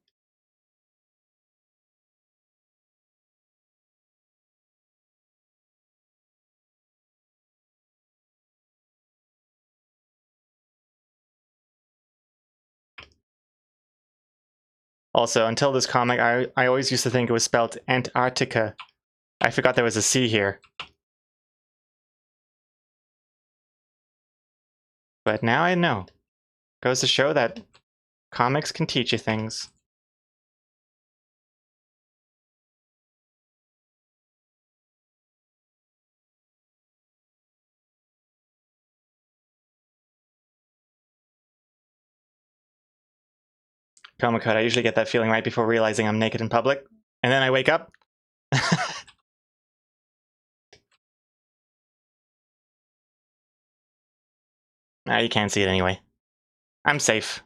Also, until this comic, I always used to think it was spelled Antarctica. I forgot there was a C here. But now I know. Goes to show that comics can teach you things. Comic Code, I usually get that feeling right before realizing I'm naked in public. And then I wake up. Nah, you can't see it anyway. I'm safe.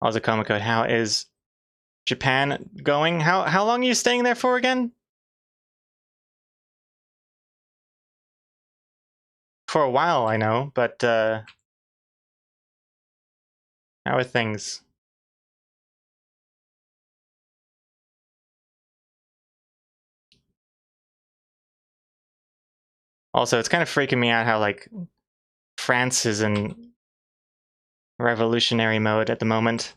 Also, Comic Code, how is Japan going? How long are you staying there for again? For a while, I know, but how are things? Also, it's kind of freaking me out how like France is in revolutionary mode at the moment.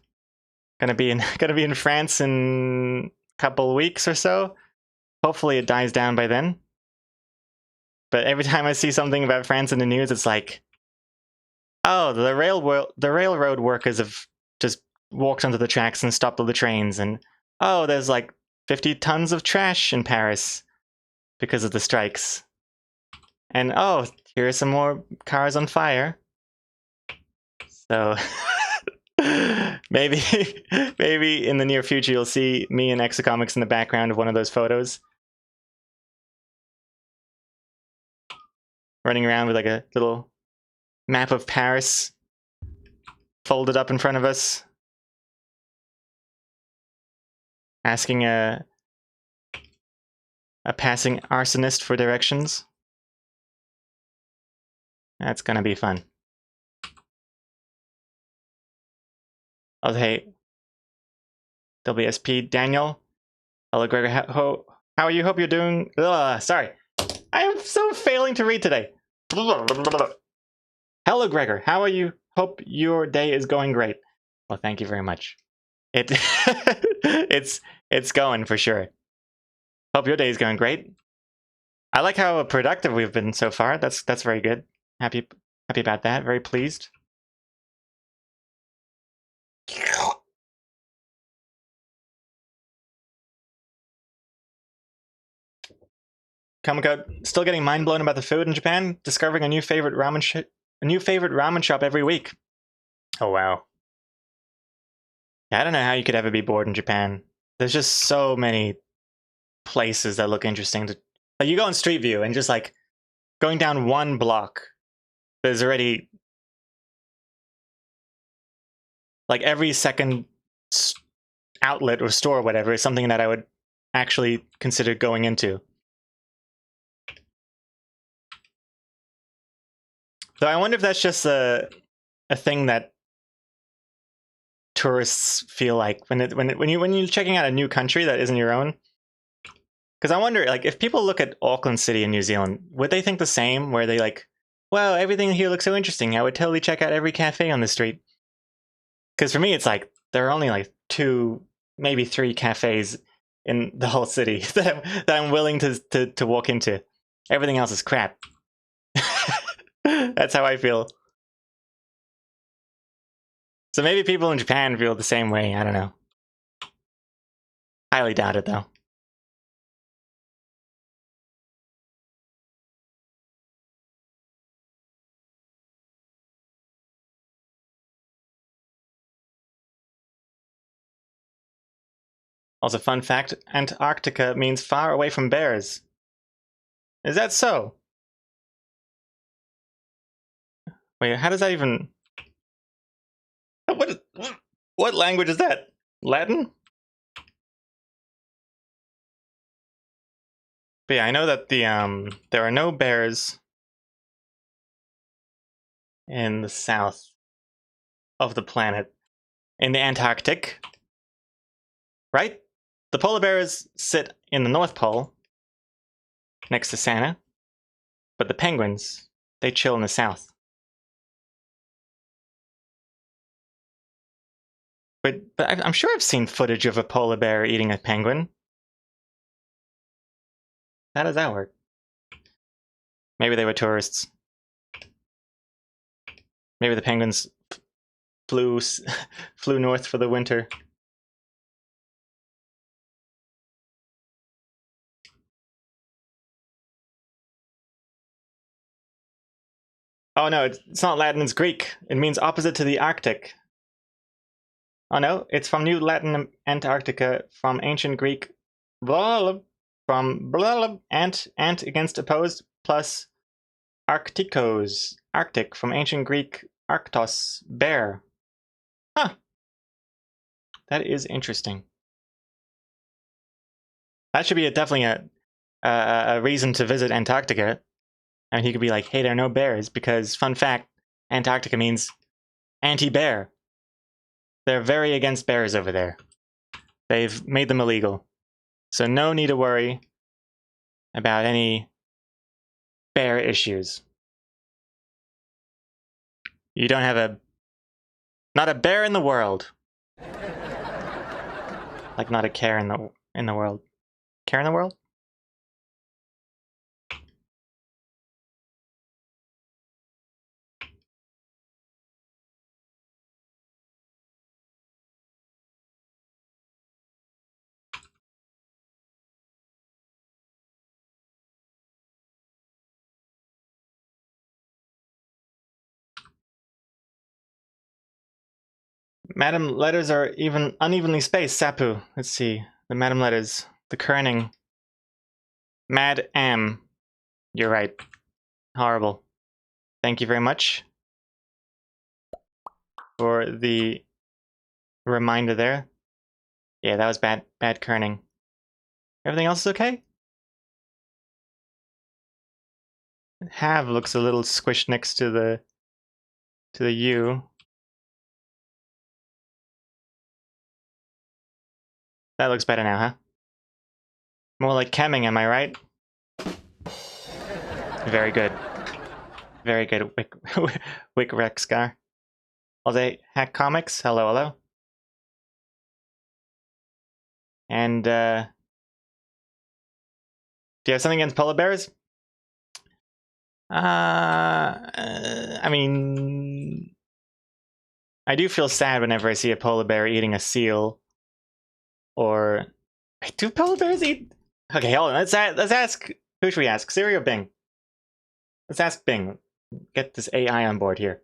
Gonna be in France in a couple weeks or so. Hopefully, it dies down by then. But every time I see something about France in the news, it's like, oh, the railroad workers have just walked onto the tracks and stopped all the trains, and oh, there's like 50 tons of trash in Paris because of the strikes. And oh, here are some more cars on fire. So maybe in the near future you'll see me and Exocomics in the background of one of those photos. Running around with like a little map of Paris folded up in front of us. Asking a passing arsonist for directions. That's gonna be fun. Oh, hey, WSP Daniel. Hello, Gregor. How are you? Hope you're doing. Sorry, I am so failing to read today. Hello, Gregor. How are you? Hope your day is going great. Well, thank you very much. It's going for sure. Hope your day is going great. I like how productive we've been so far. That's very good. Happy about that. Very pleased. Kamiko, still getting mind blown about the food in Japan. Discovering a new favorite ramen shop every week. Oh wow. Yeah, I don't know how you could ever be bored in Japan. There's just so many places that look interesting. Like you go on Street View and just like going down one block, there's already like every second outlet or store or whatever is something that I would actually consider going into. So I wonder if that's just a thing that tourists feel like when you're checking out a new country that isn't your own. Because I wonder, like, if people look at Auckland City in New Zealand, would they think the same? Where they like, wow, everything here looks so interesting. I would totally check out every cafe on the street. Because for me, it's like there are only like 2, maybe 3 cafes in the whole city that I'm willing to walk into. Everything else is crap. That's how I feel. So maybe people in Japan feel the same way. I don't know. Highly doubt it, though. Also, fun fact, Antarctica means far away from bears. Is that so? Wait, how does that even... What language is that? Latin? But yeah, I know that there are no bears in the south of the planet. In the Antarctic, right? The polar bears sit in the North Pole, next to Santa, but the penguins, they chill in the south. But I'm sure I've seen footage of a polar bear eating a penguin. How does that work? Maybe they were tourists. Maybe the penguins flew north for the winter. Oh no, it's not Latin, it's Greek. It means opposite to the Arctic. Oh no, it's from New Latin Antarctica, from ancient Greek, from ant against opposed, plus Arcticos, Arctic, from ancient Greek arctos, bear. Huh. That is interesting. That should be definitely a reason to visit Antarctica. And he could be like, hey, there are no bears, because, fun fact, Antarctica means anti-bear. They're very against bears over there. They've made them illegal. So no need to worry about any bear issues. You don't have not a bear in the world. Like not a care in the world. Care in the world? Madam letters are even unevenly spaced. Sapu. Let's see. The Madam letters. The kerning. Mad am. You're right. Horrible. Thank you very much for the reminder there. Yeah, that was bad kerning. Everything else is okay? Have looks a little squished next to the U. That looks better now, huh? More like Kemming, am I right? Very good. Very good, Wick Rexcar. Jose Hack Comics, hello. And, do you have something against polar bears? I mean, I do feel sad whenever I see a polar bear eating a seal. Or, wait, do polar bears eat? Okay, hold on. Let's ask. Who should we ask? Siri or Bing? Let's ask Bing. Get this AI on board here.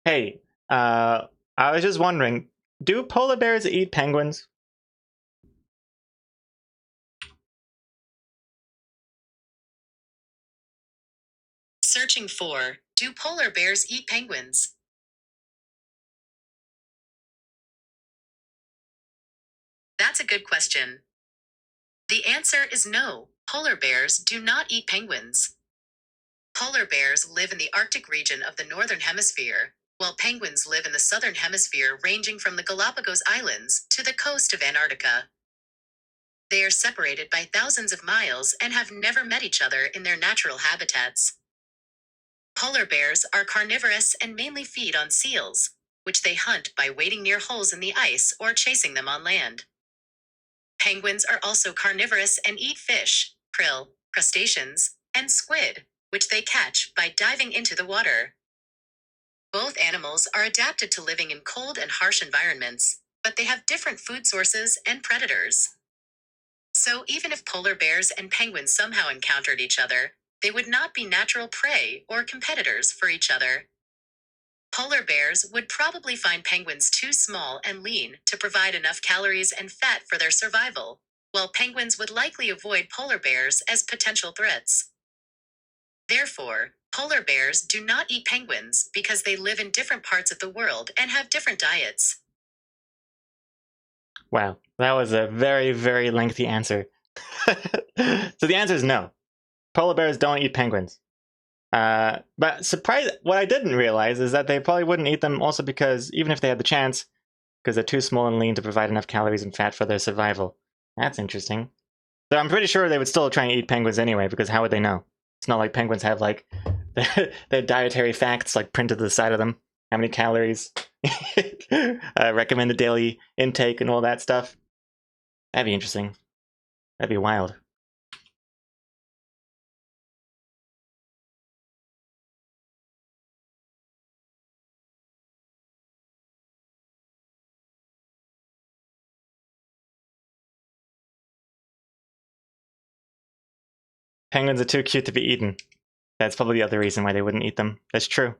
Hey, I was just wondering, do polar bears eat penguins? Searching for, do polar bears eat penguins? That's a good question. The answer is no. Polar bears do not eat penguins. Polar bears live in the Arctic region of the Northern Hemisphere, while penguins live in the Southern Hemisphere, ranging from the Galapagos Islands to the coast of Antarctica. They are separated by thousands of miles and have never met each other in their natural habitats. Polar bears are carnivorous and mainly feed on seals, which they hunt by wading near holes in the ice or chasing them on land. Penguins are also carnivorous and eat fish, krill, crustaceans, and squid, which they catch by diving into the water. Both animals are adapted to living in cold and harsh environments, but they have different food sources and predators. So even if polar bears and penguins somehow encountered each other, they would not be natural prey or competitors for each other. Polar bears would probably find penguins too small and lean to provide enough calories and fat for their survival, while penguins would likely avoid polar bears as potential threats. Therefore, polar bears do not eat penguins because they live in different parts of the world and have different diets. Wow, that was a very, very lengthy answer. So the answer is no. Polar bears don't eat penguins. But what I didn't realize is that they probably wouldn't eat them also because even if they had the chance, because they're too small and lean to provide enough calories and fat for their survival. That's interesting. So I'm pretty sure they would still try and eat penguins anyway, because how would they know? It's not like penguins have like their dietary facts like printed to the side of them. How many calories, recommended daily intake and all that stuff. That'd be interesting. That'd be wild. Penguins are too cute to be eaten. That's probably the other reason why they wouldn't eat them. That's true.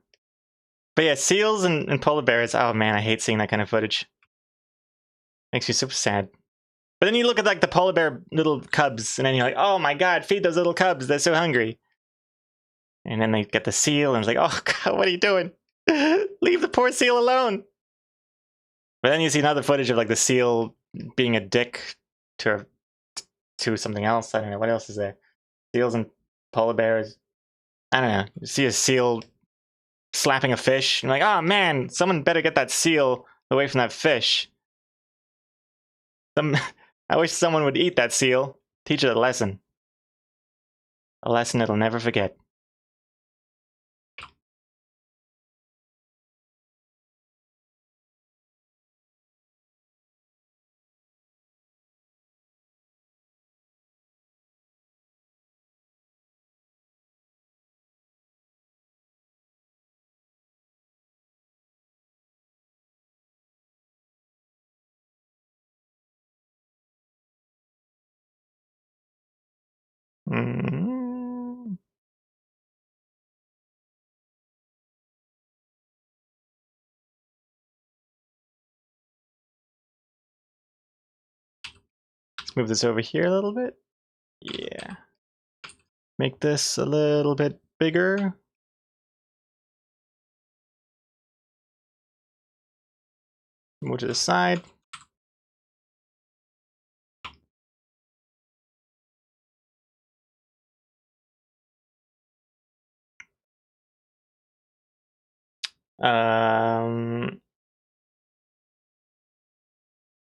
But yeah, seals and polar bears, oh man, I hate seeing that kind of footage. Makes me super sad. But then you look at like the polar bear little cubs, and then you're like, oh my god, feed those little cubs, they're so hungry. And then they get the seal, and it's like, oh god, what are you doing? Leave the poor seal alone. But then you see another footage of like the seal being a dick to something else. I don't know, what else is there? Seals and polar bears. I don't know. You see a seal slapping a fish, and you're like, oh man, someone better get that seal away from that fish. I wish someone would eat that seal. Teach it a lesson. A lesson it'll never forget. Mm. Let's move this over here a little bit. Yeah. Make this a little bit bigger. Move to the side.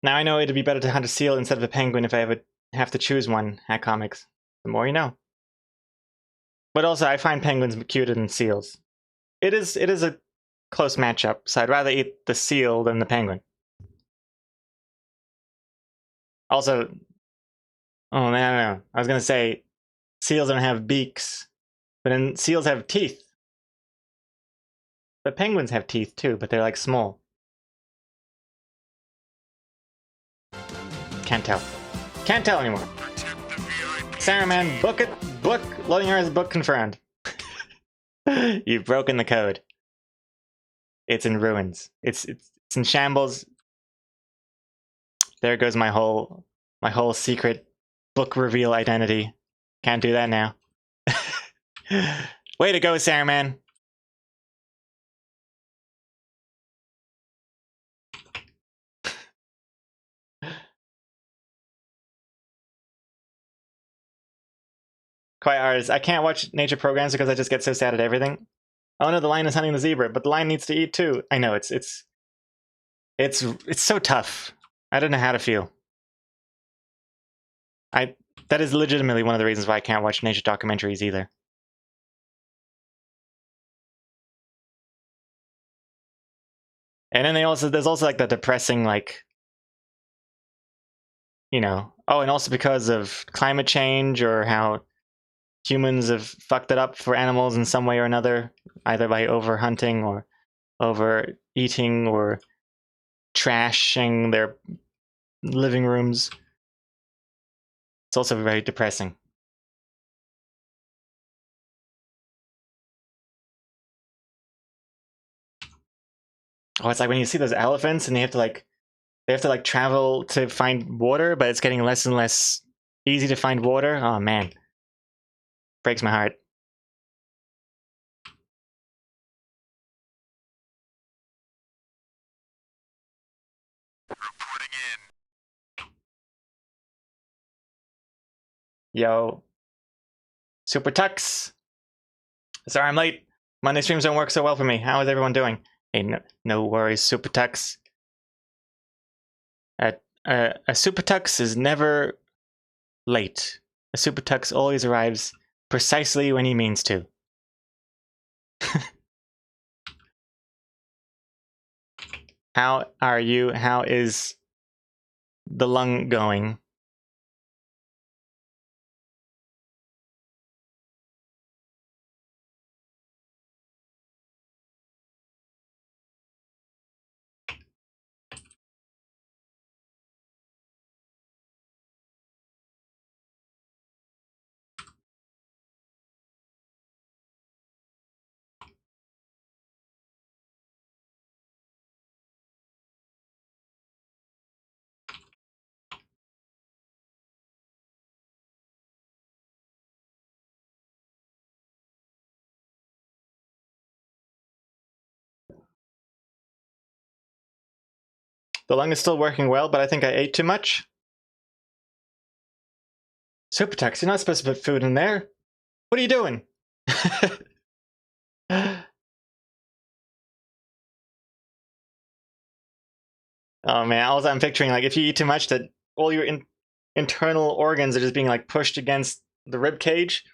Now I know it'd be better to hunt a seal instead of a penguin if I ever have to choose one at comics. The more you know. But also, I find penguins cuter than seals. It is a close matchup, so I'd rather eat the seal than the penguin. Also, oh no, I was gonna say seals don't have beaks, but then seals have teeth. But penguins have teeth too, but they're like small. Can't tell. Can't tell anymore. Saruman, book it. Book. Loading hours book confirmed. You've broken the code. It's in ruins. It's in shambles. There goes my whole secret book reveal identity. Can't do that now. Way to go, Saruman. Quiet artist. I can't watch nature programs because I just get so sad at everything. Oh no, the lion is hunting the zebra, but the lion needs to eat too. I know it's so tough. I don't know how to feel. That is legitimately one of the reasons why I can't watch nature documentaries either. And then there's also like the depressing, like, you know, oh, and also because of climate change or how humans have fucked it up for animals in some way or another, either by overhunting or overeating or trashing their living rooms. It's also very depressing. Oh, it's like when you see those elephants and they have to like travel to find water, but it's getting less and less easy to find water. Oh man. Breaks my heart. Reporting in. Yo. Super Tux. Sorry I'm late. Monday streams don't work so well for me. How is everyone doing? Hey, no worries, Super Tux. A Super Tux is never late. A Super Tux always arrives precisely when he means to. How are you? How is the lung going? The lung is still working well, but I think I ate too much. Super Tux, you're not supposed to put food in there. What are you doing? Oh man, also I'm picturing like if you eat too much that all your internal organs are just being like pushed against the rib cage.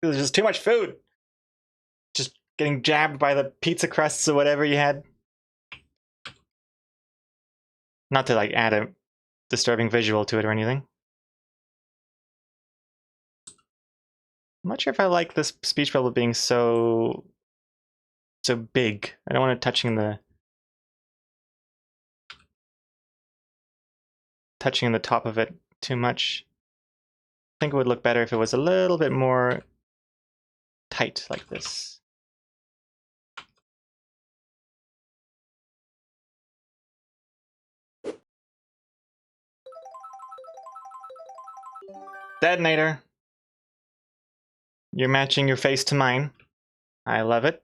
There's just too much food. Just getting jabbed by the pizza crusts or whatever you had. Not to like add a disturbing visual to it or anything. I'm not sure if I like this speech bubble being so big. I don't want it touching the top of it too much. I think it would look better if it was a little bit more tight like this. Detonator. You're matching your face to mine. I love it.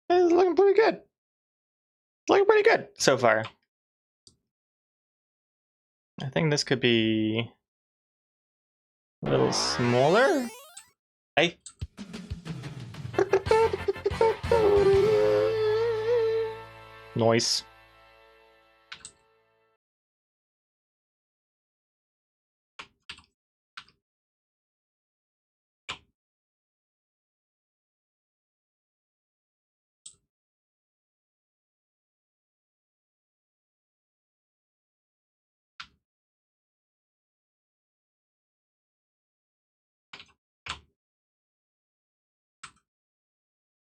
It's looking pretty good. It's looking pretty good so far. I think this could be a little smaller. Hey. Noise.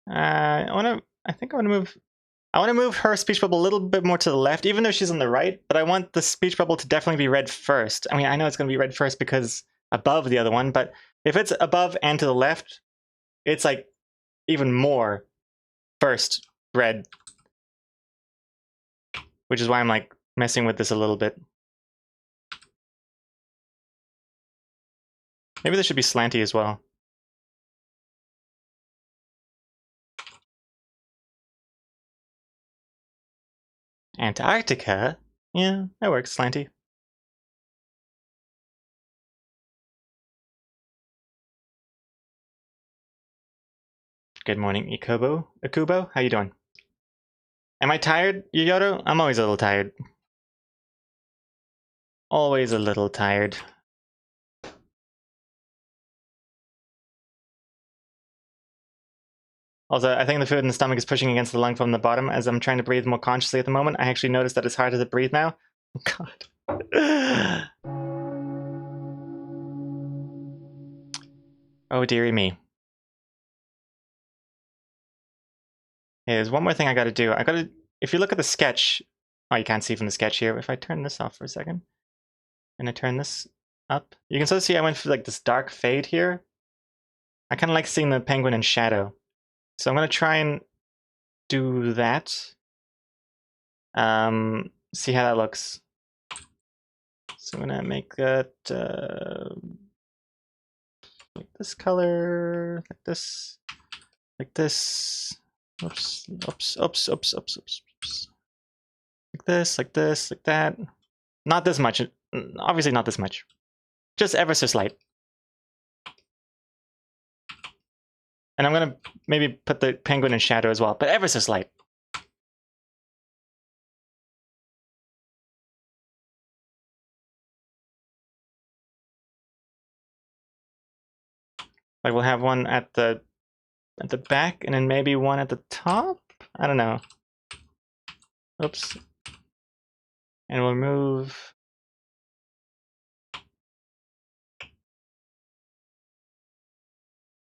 I want to move her speech bubble a little bit more to the left, even though she's on the right, but I want the speech bubble to definitely be read first. I mean, I know it's going to be read first because above the other one, but if it's above and to the left, it's like even more first read. Which is why I'm like messing with this a little bit. Maybe this should be slanty as well. Antarctica? Yeah, that works, slanty. Good morning, Ikubo. How you doing? Am I tired, Yoyoto? I'm always a little tired. Always a little tired. Also, I think the food in the stomach is pushing against the lung from the bottom as I'm trying to breathe more consciously at the moment. I actually noticed that it's harder to breathe now. Oh god. Oh dearie me. Hey, there's one more thing I gotta do. If you look at the sketch, oh, you can't see from the sketch here. If I turn this off for a second, and I turn this up, you can sort of see I went for like this dark fade here. I kind of like seeing the penguin in shadow. So I'm gonna try and do that. See how that looks. So I'm gonna make that like this color, like this, like this. Oops, oops, oops, oops, oops, oops, oops. Like this, like this, like that. Not this much. Obviously not this much. Just ever so slight. And I'm gonna maybe put the penguin in shadow as well, but ever so slight. Like we'll have one at the back and then maybe one at the top? I don't know. Oops. And we'll move.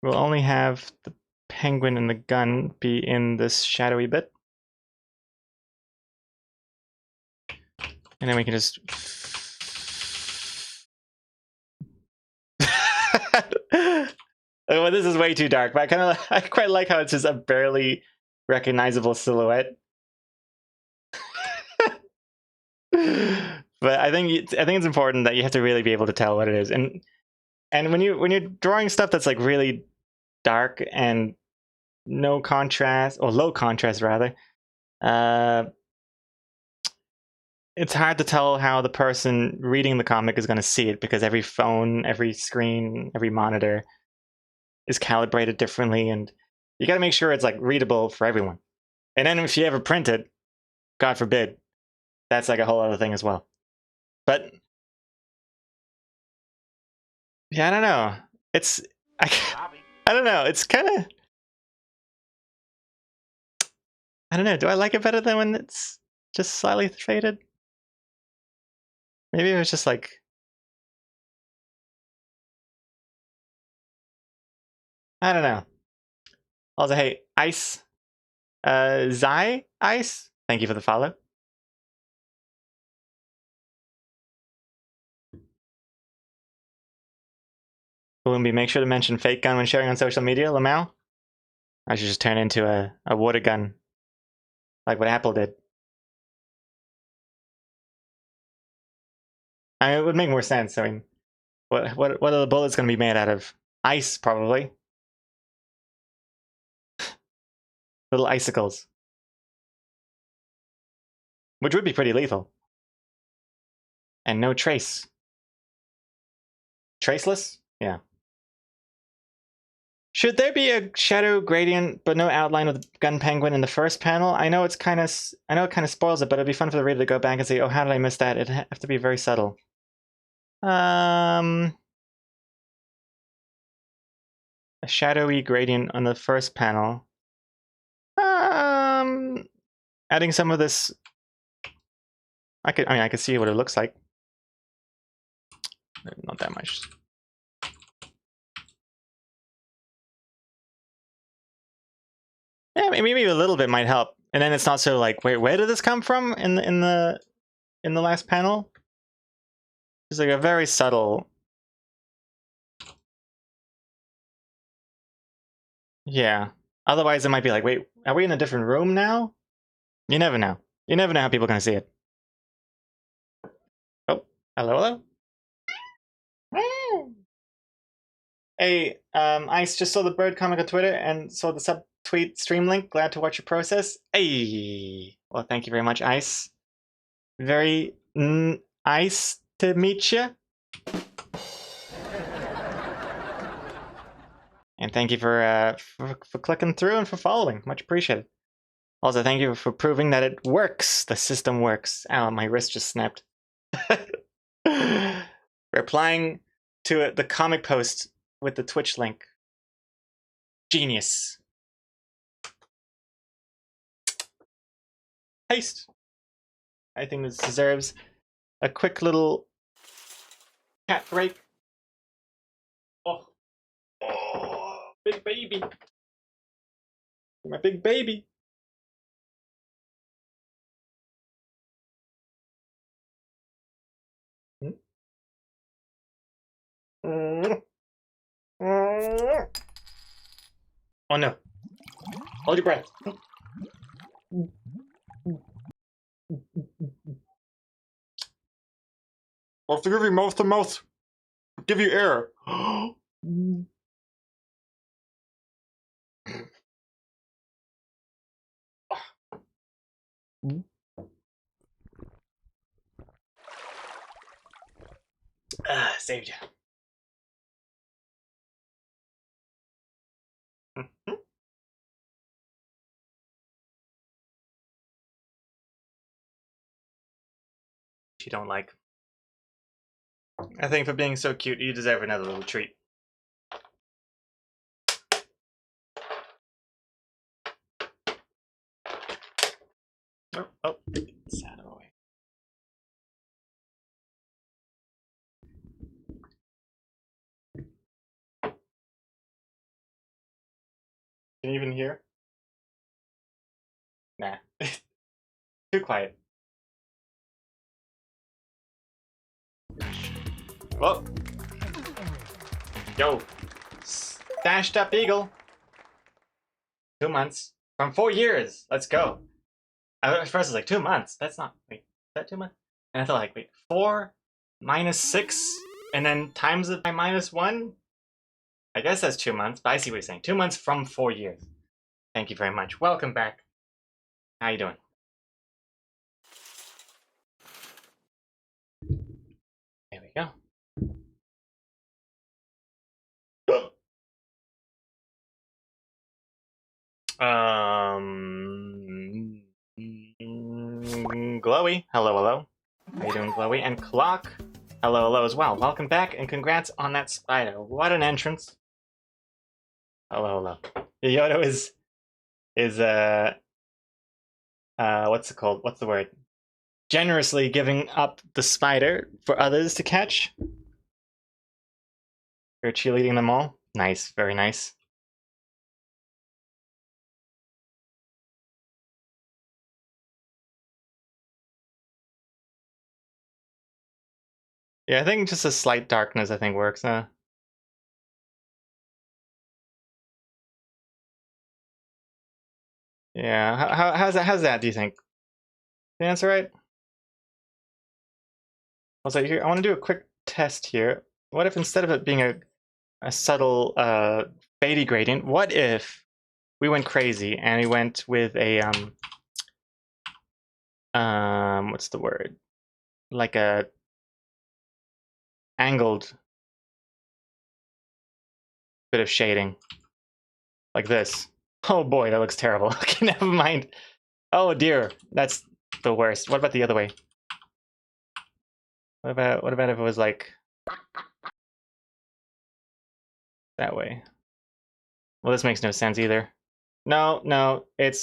We'll only have the penguin and the gun be in this shadowy bit. And then we can just... Well, this is way too dark, but I quite like how it's just a barely recognizable silhouette. But I think it's important that you have to really be able to tell what it is. And when you're drawing stuff that's like really dark and no contrast, or low contrast rather, it's hard to tell how the person reading the comic is going to see it, because every phone, every screen, every monitor is calibrated differently, and you got to make sure it's like readable for everyone. And then if you ever print it, God forbid, that's like a whole other thing as well. But yeah, I don't know. I don't know. It's kind of, I don't know. Do I like it better than when it's just slightly faded? Maybe it was just like, I don't know. Also, hey, Ice, Zai Ice, thank you for the follow. Boomby, make sure to mention fake gun when sharing on social media, Lamau. I should just turn into a water gun, like what Apple did. I mean, it would make more sense. I mean, what are the bullets going to be made out of? Ice, probably. Little icicles. Which would be pretty lethal. And no trace. Traceless? Yeah. Should there be a shadow gradient but no outline of the gun penguin in the first panel? I know it kind of spoils it, but it'd be fun for the reader to go back and say, "Oh, how did I miss that?" It'd have to be very subtle. A shadowy gradient on the first panel. Adding some of this. I could see what it looks like. Not that much. Yeah, maybe a little bit might help. And then it's not so like, wait, where did this come from in the last panel? It's like a very subtle. Yeah. Otherwise, it might be like, wait, are we in a different room now? You never know. You never know how people are going to see it. Oh, hello. Hey, Ice just saw the bird comic on Twitter and saw the subtweet stream link. Glad to watch your process. Hey, well, thank you very much, Ice. Very nice to meet you. And thank you for clicking through and for following. Much appreciated. Also, thank you for proving that it works. The system works. Ow, my wrist just snapped. Replying to the comic post with the Twitch link. Genius. Haste. I think this deserves a quick little cat break. Oh, big baby. My big baby. Oh no. Hold your breath. I'll give you mouth to mouth. Give you air. Saved you. You don't like. I think for being so cute, you deserve another little treat. Oh, it's out of the way. Can you even hear? Nah. Too quiet. Whoa. Yo. Stashed up eagle. 2 months. From 4 years. Let's go. At first I was like, 2 months? That's not, wait, is that 2 months? And I thought like, wait, 4 minus 6 and then times it by -1? I guess that's 2 months, but I see what you're saying. 2 months from 4 years. Thank you very much. Welcome back. How you doing? There we go. Glowy, hello, hello. How you doing, Glowy? And Clock, hello, hello as well. Welcome back, and congrats on that spider. What an entrance. Hello, hello. Yodo is what's it called? What's the word? Generously giving up the spider for others to catch. You're cheerleading them all. Nice, very nice. Yeah, I think just a slight darkness I think works. Yeah, how's that? Do you think? The answer right? Also, here I want to do a quick test here. What if instead of it being a subtle fadey gradient, what if we went crazy and we went with a what's the word? Like a angled bit of shading, like this. Oh boy, that looks terrible. Okay, never mind. Oh dear, that's the worst. What about the other way? What about if it was like that way? Well, this makes no sense either. No, it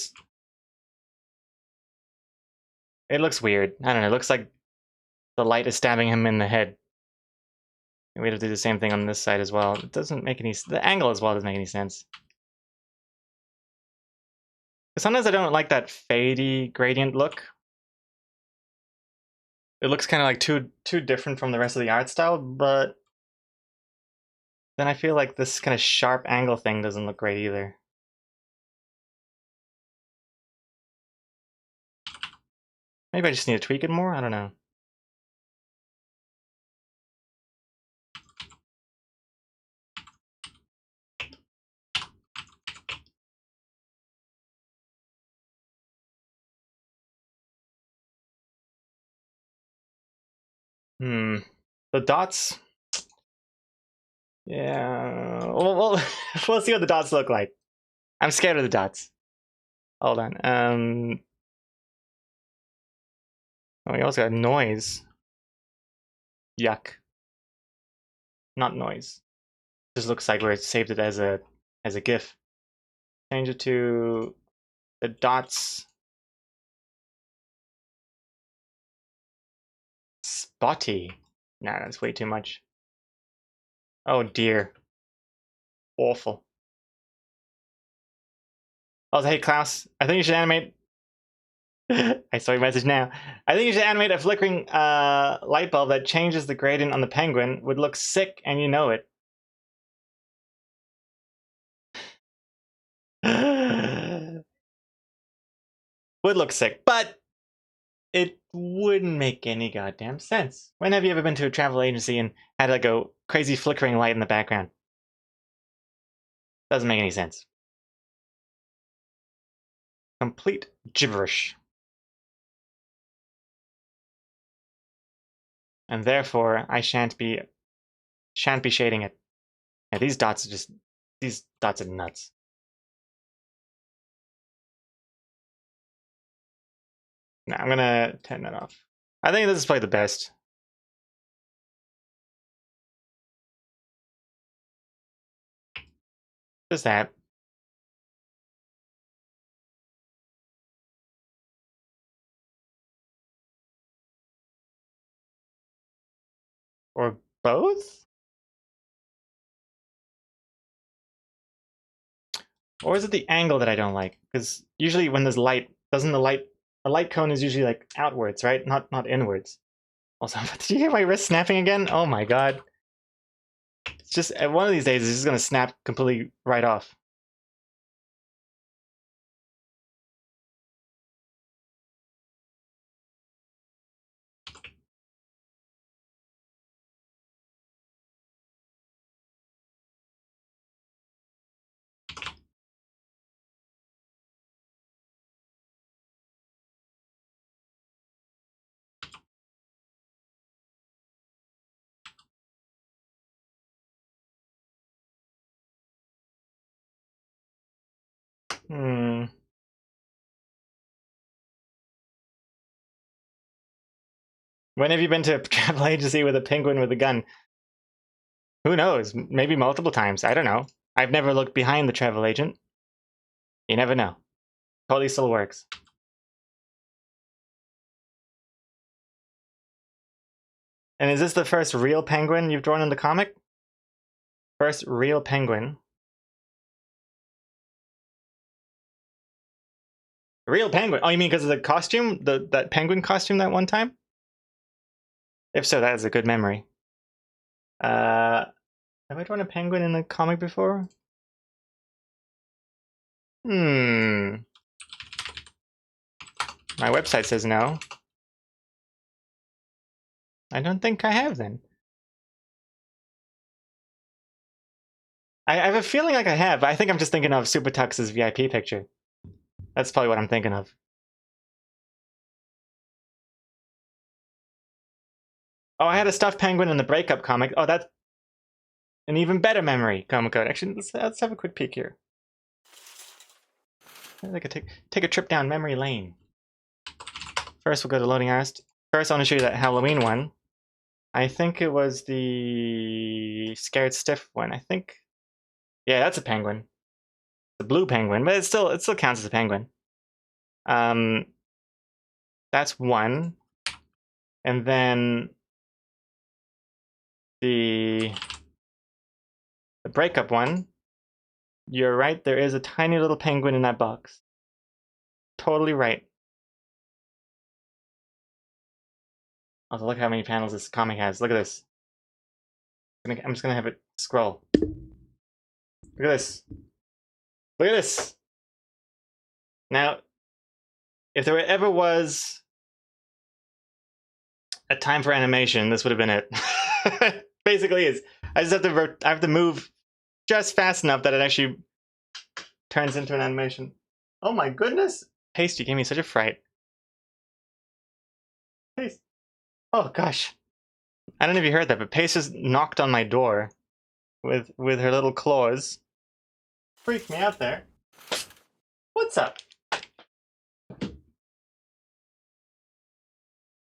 looks weird. I don't know. It looks like the light is stabbing him in the head. We have to do the same thing on this side as well. It doesn't make any. The angle as well doesn't make any sense. Sometimes I don't like that fadey gradient look. It looks kind of like too different from the rest of the art style, but then I feel like this kind of sharp angle thing doesn't look great either. Maybe I just need to tweak it more? I don't know. The dots. Yeah. Well, we'll see what the dots look like. I'm scared of the dots. Hold on. Oh, we also got noise. Yuck. Not noise. Just looks like where it saved it as a GIF. Change it to the dots. Spotty. Nah, that's way too much. Oh dear. Awful. Also, hey Klaus, I think you should animate. I saw your message now. I think you should animate a flickering light bulb that changes the gradient on the penguin. Would look sick, and you know it. Would look sick, but it wouldn't make any goddamn sense. When have you ever been to a travel agency and had like a crazy flickering light in the background? Doesn't make any sense. Complete gibberish. And therefore, I shan't be shading it. Yeah, these dots are nuts. No, I'm gonna turn that off. I think this is probably the best. Just that. Or both? Or is it the angle that I don't like? Because usually when there's light, doesn't the light cone is usually like outwards, right? Not inwards. Also, did you hear my wrist snapping again? Oh my god. It's just, one of these days, it's just gonna snap completely right off. Hmm. When have you been to a travel agency with a penguin with a gun? Who knows? Maybe multiple times. I don't know. I've never looked behind the travel agent. You never know. Totally still works. And is this the first real penguin you've drawn in the comic? First real penguin. Real penguin. Oh, you mean because of the costume? That penguin costume that one time? If so, that is a good memory. Have I drawn a penguin in the comic before? My website says no. I don't think I have then. I have a feeling like I have, but I think I'm just thinking of Super Tux's VIP picture. That's probably what I'm thinking of. Oh, I had a stuffed penguin in the breakup comic. Oh, that's an even better memory, Comic Code. Actually, let's have a quick peek here. I could take a trip down memory lane. First, we'll go to loading artist. First, I want to show you that Halloween one. I think it was the Scared Stiff one. I think, yeah, that's a penguin. The blue penguin, but it still counts as a penguin. That's one, and then the breakup one. You're right. There is a tiny little penguin in that box. Totally right. Also, look how many panels this comic has. Look at this. I'm just gonna have it scroll. Look at this. Look at this. Now, if there ever was a time for animation, this would have been it. Basically, is I just have to move just fast enough that it actually turns into an animation. Oh my goodness! Paste, you gave me such a fright. Paste. Oh gosh. I don't know if you heard that, but Pace just knocked on my door with her little claws. Freaked me out there. What's up?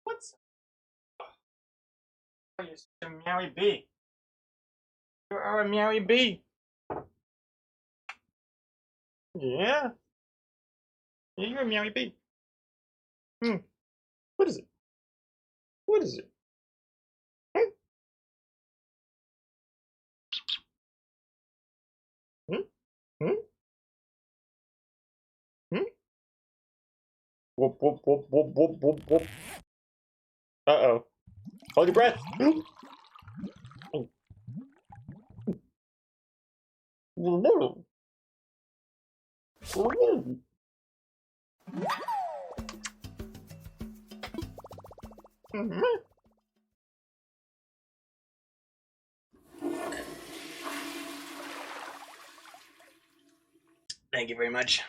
What's up? Oh, you're such a meowy bee. You are a meowy bee. Yeah. Yeah, you're a meowy bee. What is it? What is it? Hmm? Hmm? Whoop, whoop, whoop, whoop, whoop, whoop, whoop. Uh-oh. Hold your breath. Thank you very much.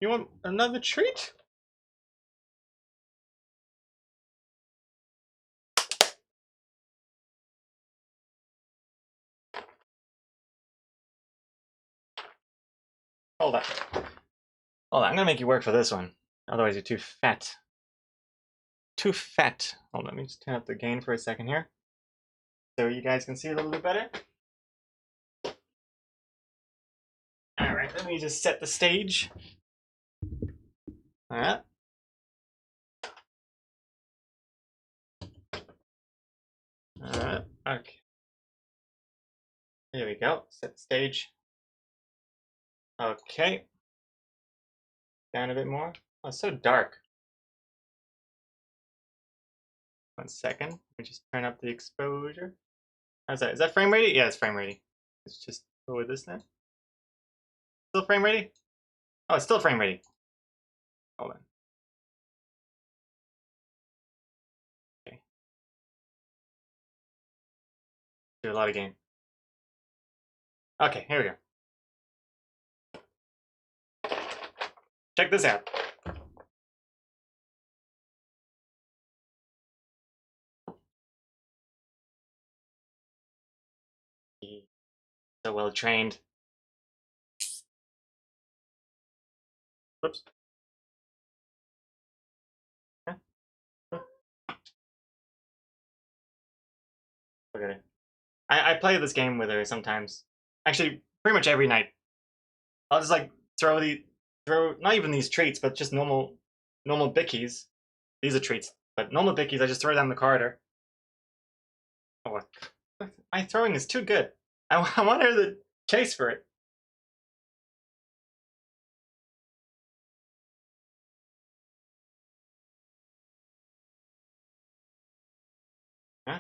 You want another treat? Hold on. Hold on, I'm gonna make you work for this one. Otherwise, you're too fat. Too fat. Hold on, let me just turn up the gain for a second here. So you guys can see a little bit better. Alright, let me just set the stage. Alright. Alright, okay. Here we go. Set the stage. Okay. Down a bit more. Oh, it's so dark. 1 second. Let me just turn up the exposure. How's that? Is that frame ready? Yeah, it's frame ready. Let's just go with this now. Still frame ready? Oh, it's still frame ready. Hold on. Okay. Do a lot of gain. Okay, here we go. Check this out. So well trained. Whoops. Look at it. I play this game with her sometimes. Actually, pretty much every night. I'll just like throw not even these treats, but just normal bickies. These are treats, but normal bickies. I just throw down the corridor. Oh, my throwing is too good. I want her to chase for it. Huh?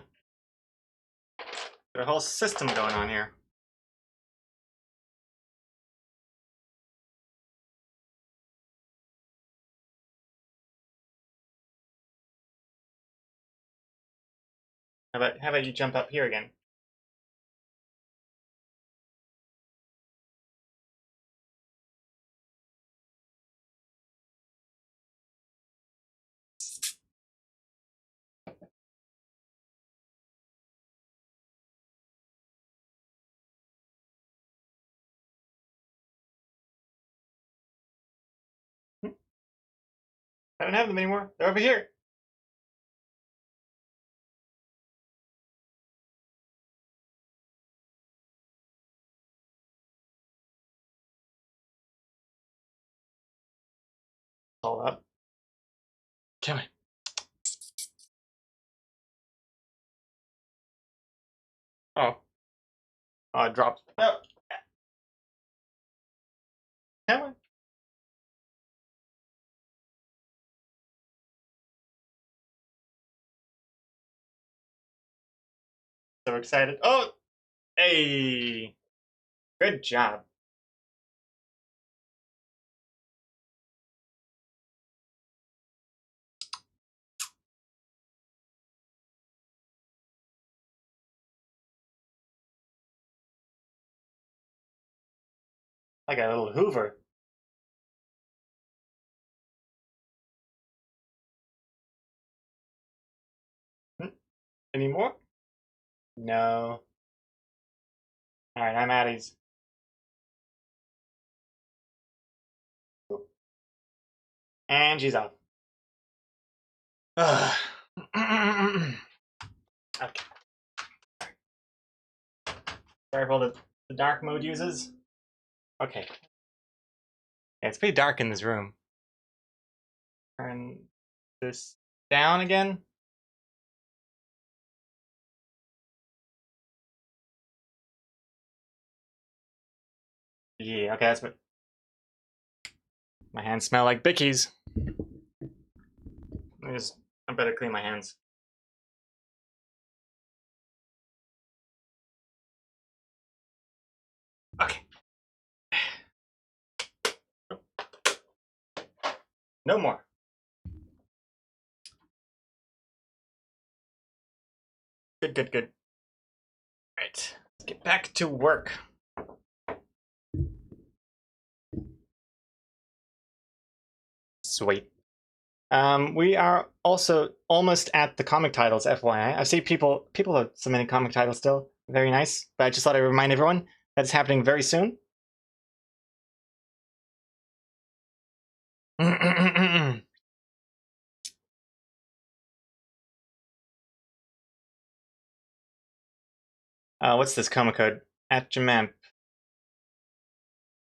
Got a whole system going on here. How about you jump up here again? I don't have them anymore. They're over here. Hold up. Come on. Oh. Oh, it dropped. Oh. Come on. So excited. Oh! Hey! Good job. Like a little Hoover. Any more? No. Alright, I'm Addie's. And she's off. Ugh. Okay. Sorry for all the dark mode uses. Okay. Yeah, it's pretty dark in this room. Turn this down again. Yeah, okay, that's what. My hands smell like Bickies. I better clean my hands. Okay. No more. Good, good, good. Right. Let's get back to work. Sweet. We are also almost at the comic titles, FYI. I see people are submitting comic titles still. Very nice. But I just thought I'd remind everyone that it's happening very soon. What's this comic code? At Jamamp.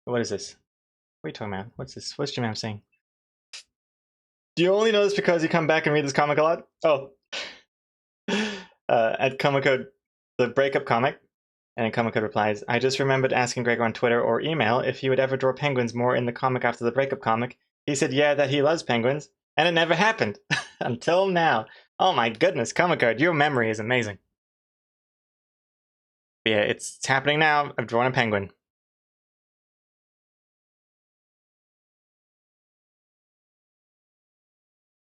What is this? What are you talking about? What's this? What's Jamamp saying? Do you only know this because you come back and read this comic a lot? Oh. At comic code, the breakup comic. And then comic code replies, I just remembered asking Gregor on Twitter or email if he would ever draw penguins more in the comic after the breakup comic. He said, yeah, that he loves penguins. And it never happened. Until now. Oh my goodness, comic code, your memory is amazing. Yeah, it's happening now. I've drawn a penguin.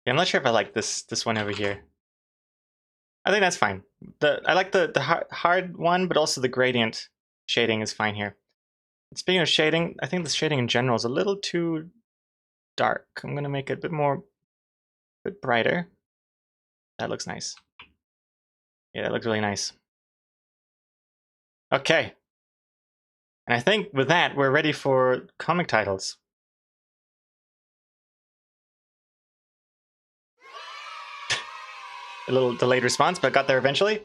Yeah, I'm not sure if I like this one over here. I think that's fine. I like the hard one, but also the gradient shading is fine here. Speaking of shading, I think the shading in general is a little too dark. I'm gonna make it a bit brighter. That looks nice. Yeah, that looks really nice. Okay. And I think with that, we're ready for comic titles. A little delayed response, but got there eventually.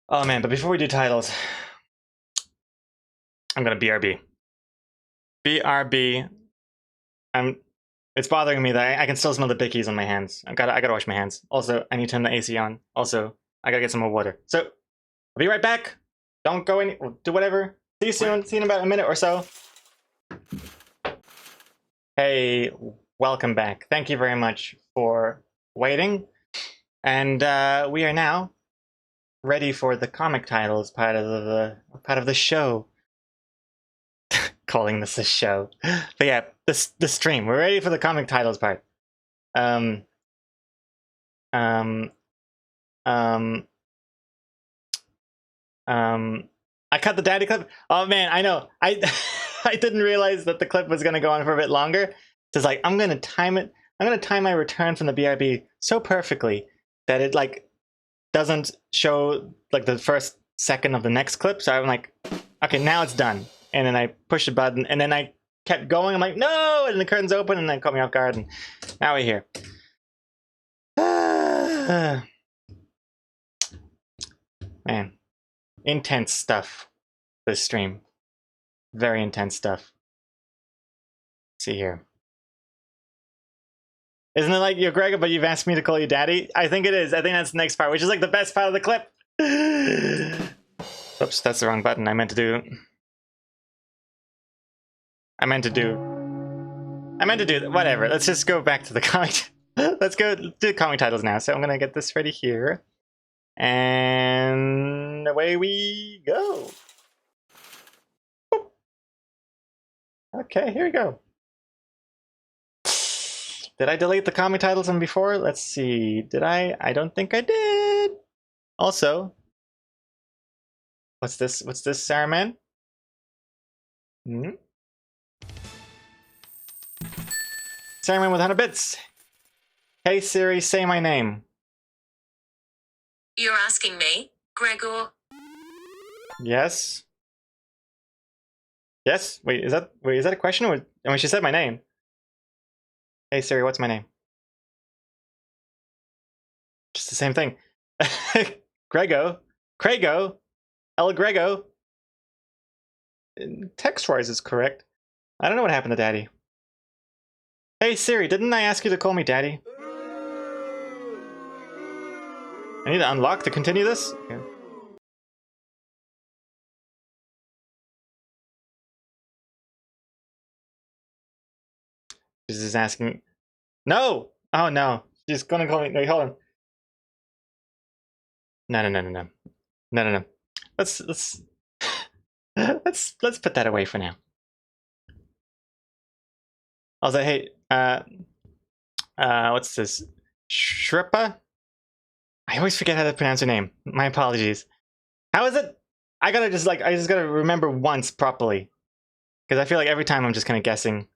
Oh man, but before we do titles, I'm gonna BRB. BRB. It's bothering me that I can still smell the bickies on my hands. I gotta wash my hands. Also, I need to turn the AC on. Also, I gotta get some more water. So, I'll be right back. Don't go any, do whatever. See you soon. See you in about a minute or so. Hey, welcome back. Thank you very much for waiting. And we are now ready for the comic titles part of the show. Calling this a show, but yeah, the stream. We're ready for the comic titles part. I cut the daddy clip. Oh man, I know. I I didn't realize that the clip was gonna go on for a bit longer. Just like I'm gonna time it. I'm gonna time my return from the BRB so perfectly that it like doesn't show like the first second of the next clip. So I'm like, okay, now it's done. And then I pushed the button, and then I kept going. I'm like, no! And the curtains open, and then caught me off guard, and now we're here. Man, intense stuff. This stream, very intense stuff. Let's see here. Isn't it like you're Gregor, but you've asked me to call you Daddy? I think it is. I think that's the next part, which is like the best part of the clip. Oops, that's the wrong button. I meant to do whatever. Let's just go back to the comic. Let's go do the comic titles now. So I'm gonna get this ready here, and away we go. Okay, here we go. Did I delete the comic titles from before? Let's see. Did I? I don't think I did. Also, what's this? What's this, Saruman? Hmm? Saruman with 100 bits. Hey Siri, say my name. You're asking me, Gregor? Yes. Yes? Wait, is that a question? Or, I mean, she said my name. Hey Siri, what's my name? Just the same thing. Grego. Craigo. El Grego. Text-wise is correct. I don't know what happened to Daddy. Hey Siri, didn't I ask you to call me Daddy? I need to unlock to continue this? Okay. She's just asking. No! Oh no. She's gonna call me. Wait, hold on. No. No. Let's let's put that away for now. I was like, hey, what's this? Shrippa? I always forget how to pronounce her name. My apologies. How is it? I just gotta remember once properly. Because I feel like every time I'm just kind of guessing.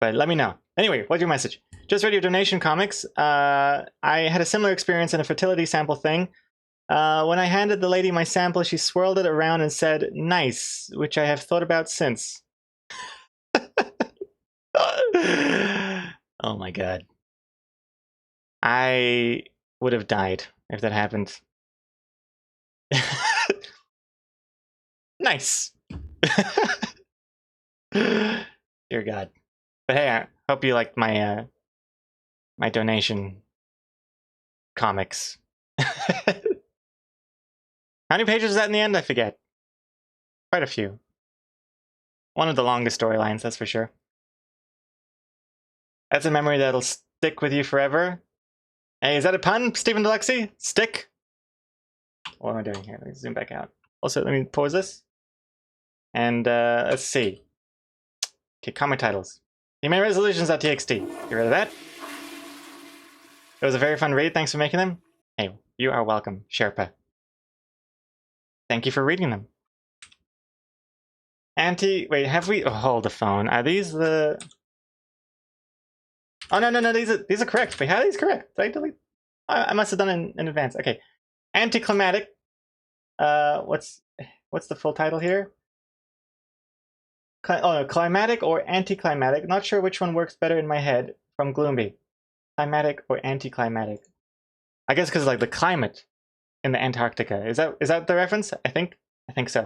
But let me know. Anyway, what's your message? Just read your donation comics. I had a similar experience in a fertility sample thing. When I handed the lady my sample, she swirled it around and said, "Nice," which I have thought about since. Oh my god. I would have died if that happened. Nice. Dear God. But hey, I hope you liked my my donation comics. How many pages is that in the end? I forget. Quite a few. One of the longest storylines, that's for sure. That's a memory that'll stick with you forever. Hey, is that a pun, Stephen Deluxy? Stick? What am I doing here? Let me zoom back out. Also, let me pause this. And let's see. Okay, comic titles. My resolutions.txt. Get rid of that. It was a very fun read. Thanks for making them. Hey, you are welcome, Sherpa. Thank you for reading them. Wait, have we? Oh, hold the phone. Are these the? Oh no! These are correct. Wait, how are these correct? Did I delete? I must have done it in advance. Okay, anticlimactic. What's the full title here? Climatic or anticlimactic. Not sure which one works better in my head. From Gloomby. Climatic or anticlimactic? I guess because like the climate in the Antarctica. Is that the reference? I think so.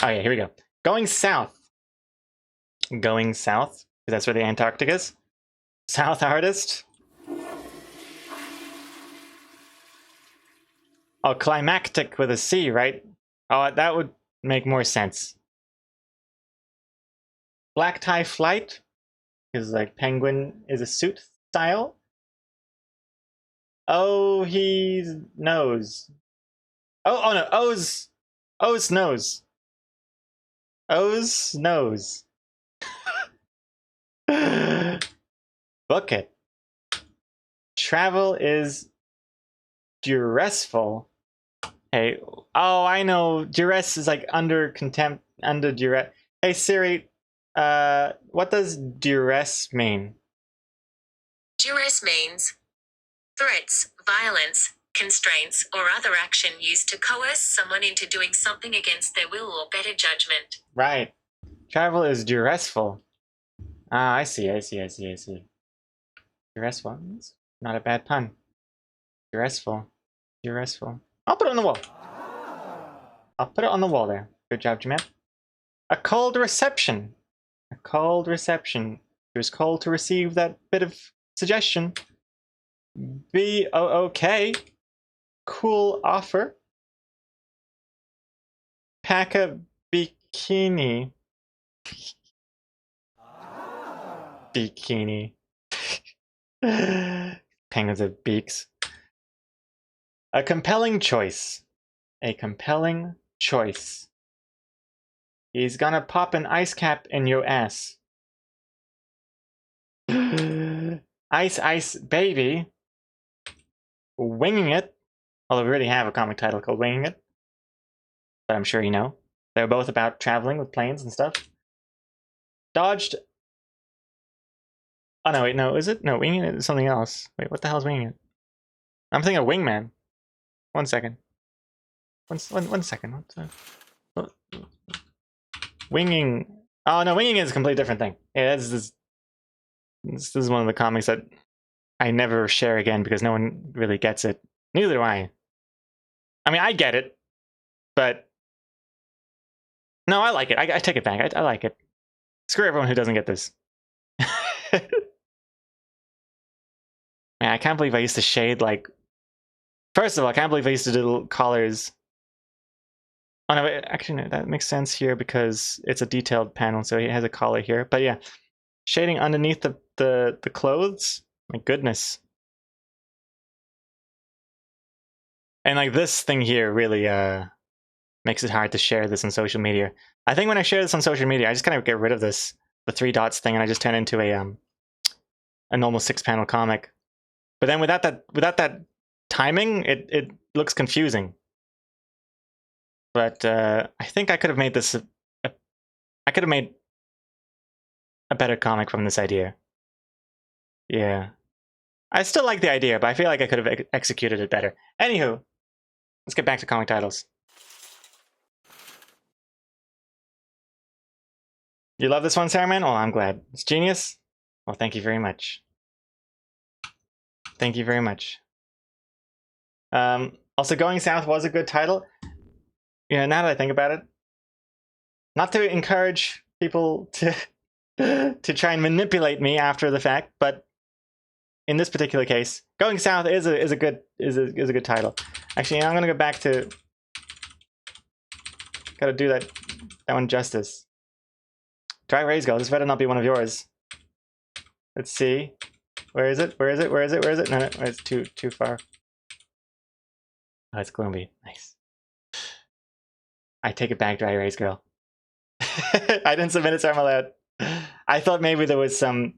Oh yeah, here we go. Going south. Going south, because that's where the Antarctica is. South artist. Oh, climactic with a C, right? Oh, that would make more sense. Black tie flight, because like penguin is a suit style. Oh, he knows. Oh no, O's nose. O's nose. Book it. Travel is duressful. Hey, oh, I know. Duress is like under contempt, under duress. Hey Siri, what does duress mean? Duress means threats, violence, constraints, or other action used to coerce someone into doing something against their will or better judgment. Right. Travel is duressful. Ah, I see. Duressful. It's not a bad pun. Duressful. I'll put it on the wall. I'll put it on the wall there. Good job, Jamet. A cold reception. A cold reception. It was cold to receive that bit of suggestion. B-O-O-K. Cool offer. Pack a bikini. Bikini. Penguins have beaks. A compelling choice. A compelling choice. He's gonna pop an ice cap in your ass. Ice baby. Winging it. Although we already have a comic title called Winging It. But I'm sure you know. They're both about traveling with planes and stuff. Dodged. Oh no, wait, no, is it? No, Winging It is something else. Wait, what the hell is Winging It? I'm thinking of Wingman. 1 second. One second. Winging. Oh no, Winging is a completely different thing. Yeah, this is one of the comics that I never share again because no one really gets it. Neither do I. I mean, I get it, but no, I like it. I take it back. I like it. Screw everyone who doesn't get this. Man, I can't believe I used to shade like. First of all, I can't believe I used to do little collars. Oh no, wait, actually no, that makes sense here because it's a detailed panel, so it has a collar here. But yeah, shading underneath the clothes. My goodness. And like this thing here really makes it hard to share this on social media. I think when I share this on social media, I just kind of get rid of the 3 dots thing, and I just turn it into a normal 6-panel comic. But then without that timing, it looks confusing. But I think I could have made this I could have made a better comic from this idea. Yeah. I still like the idea, but I feel like I could have executed it better. Anywho, let's get back to comic titles. You love this one, Saruman? Oh, I'm glad. It's genius? Well, thank you very much. Thank you very much. Also, Going South was a good title. You know, now that I think about it, not to encourage people to to try and manipulate me after the fact, but in this particular case, Going South is a good title. Actually, I'm gonna go back to. Gotta do that one justice. Dry Rays Girl. This better not be one of yours. Let's see. Where is it? Where is it? Where is it? Where is it? No, it's too far. Oh, it's Gloomby. Nice. I take it back, Dry Rays Girl. I didn't submit it, so I'm allowed. I thought maybe there was some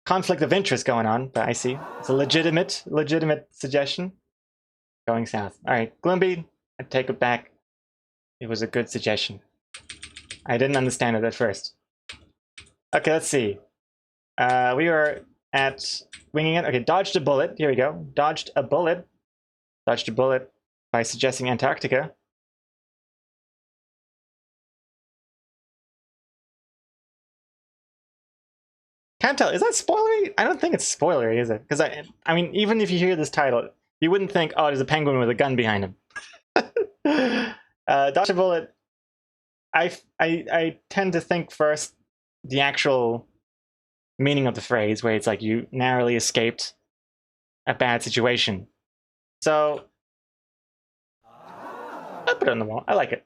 conflict of interest going on, but I see. It's a legitimate suggestion. Going South. All right, Gloomby, I take it back. It was a good suggestion. I didn't understand it at first. Okay, let's see. We are at winging it. Okay, dodged a bullet. Here we go. Dodged a bullet. Dodged a bullet by suggesting Antarctica. Can't tell. Is that spoilery? I don't think it's spoilery, is it? Because I mean, even if you hear this title, you wouldn't think, oh, there's a penguin with a gun behind him. Dodge a bullet. I tend to think first the actual meaning of the phrase, where it's like you narrowly escaped a bad situation. So I'll put it on the wall. I like it.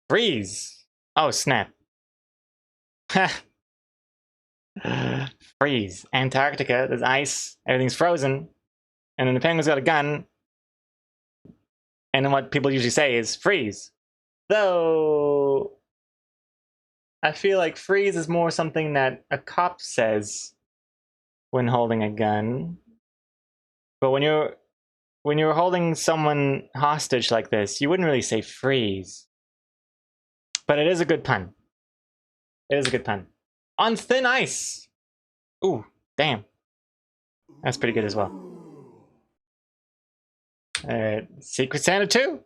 Freeze. Oh, snap. Freeze. Antarctica, there's ice, everything's frozen, and then the penguin's got a gun, and then what people usually say is freeze. Though I feel like freeze is more something that a cop says when holding a gun. But when you're holding someone hostage like this, you wouldn't really say freeze. But it is a good pun. It is a good pun. On thin ice. Ooh, damn. That's pretty good as well. Secret Santa 2.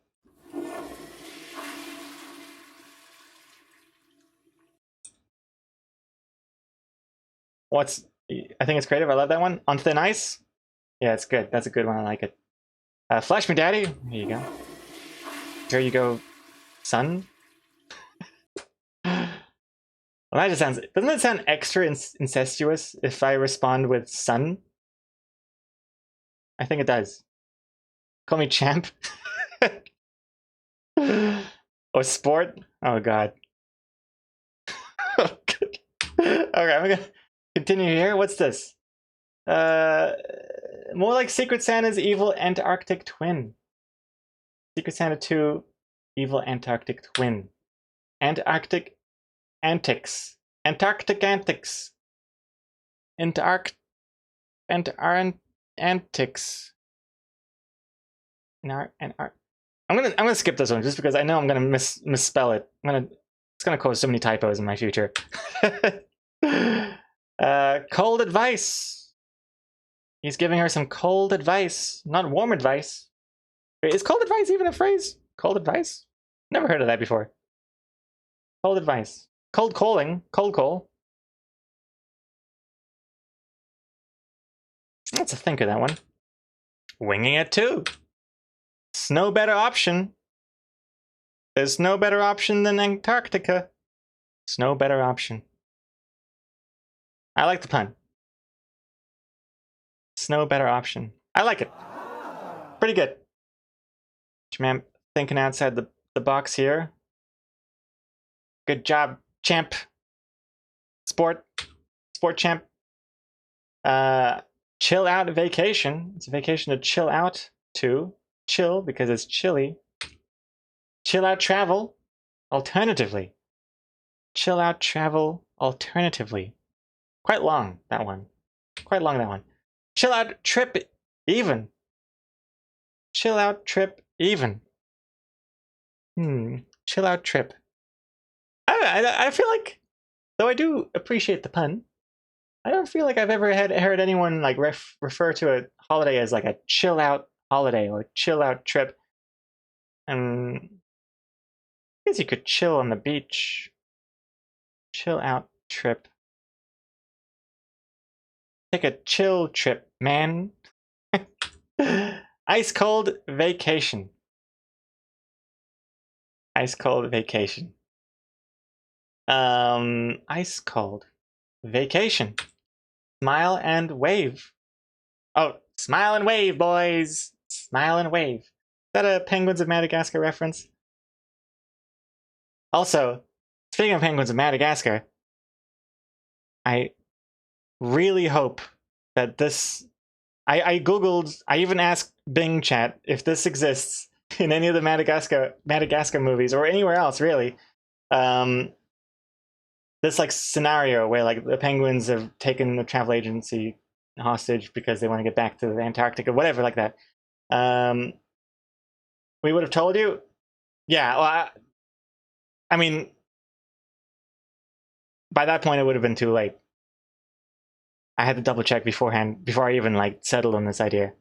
I think it's creative. I love that one. On Thin Ice. Yeah, it's good. That's a good one. I like it. Flash Me Daddy. Here you go. Here you go, son. Well, that just sounds. Doesn't it sound extra incestuous if I respond with son? I think it does. Call me champ. Or sport. Oh god. Okay, I'm gonna continue here. What's this? More like Secret Santa's evil Antarctic twin. Secret Santa 2, evil Antarctic twin. Antarctic antics. Antarctic antics. Antics. I'm gonna skip this one just because I know I'm gonna misspell it. It's gonna cause so many typos in my future. Cold advice. He's giving her some cold advice, not warm advice. Is cold advice even a phrase? Cold advice? Never heard of that before. Cold advice. Cold calling. Cold call. Let's think of that one. Winging it too. It's no better option. There's no better option than Antarctica. It's no better option. I like the pun. It's no better option. I like it. Pretty good. Jamam thinking outside the box here. Good job, champ. Sport champ. Chill out vacation. It's a vacation to chill out to. Chill because it's chilly. Chill out travel. Alternatively. Chill out travel alternatively. Quite long, that one. Quite long, that one. Chill out trip even. Chill out trip even. Chill out trip. I feel like, though I do appreciate the pun, I don't feel like I've ever heard anyone like refer to a holiday as like a chill out holiday or chill out trip. I guess you could chill on the beach. Chill out trip. Take a chill trip, man. Ice cold vacation. Ice cold vacation. Ice cold vacation. Smile and wave. Oh, smile and wave, boys. Smile and wave. Is that a Penguins of Madagascar reference? Also, speaking of Penguins of Madagascar, I really hope that this... I googled, I even asked Bing Chat if this exists in any of the Madagascar movies or anywhere else, really. This like scenario where like the penguins have taken the travel agency hostage because they want to get back to the Antarctic or whatever like that. We would have told you. Yeah, well, I mean, by that point it would have been too late. I had to double check beforehand before I even like settled on this idea.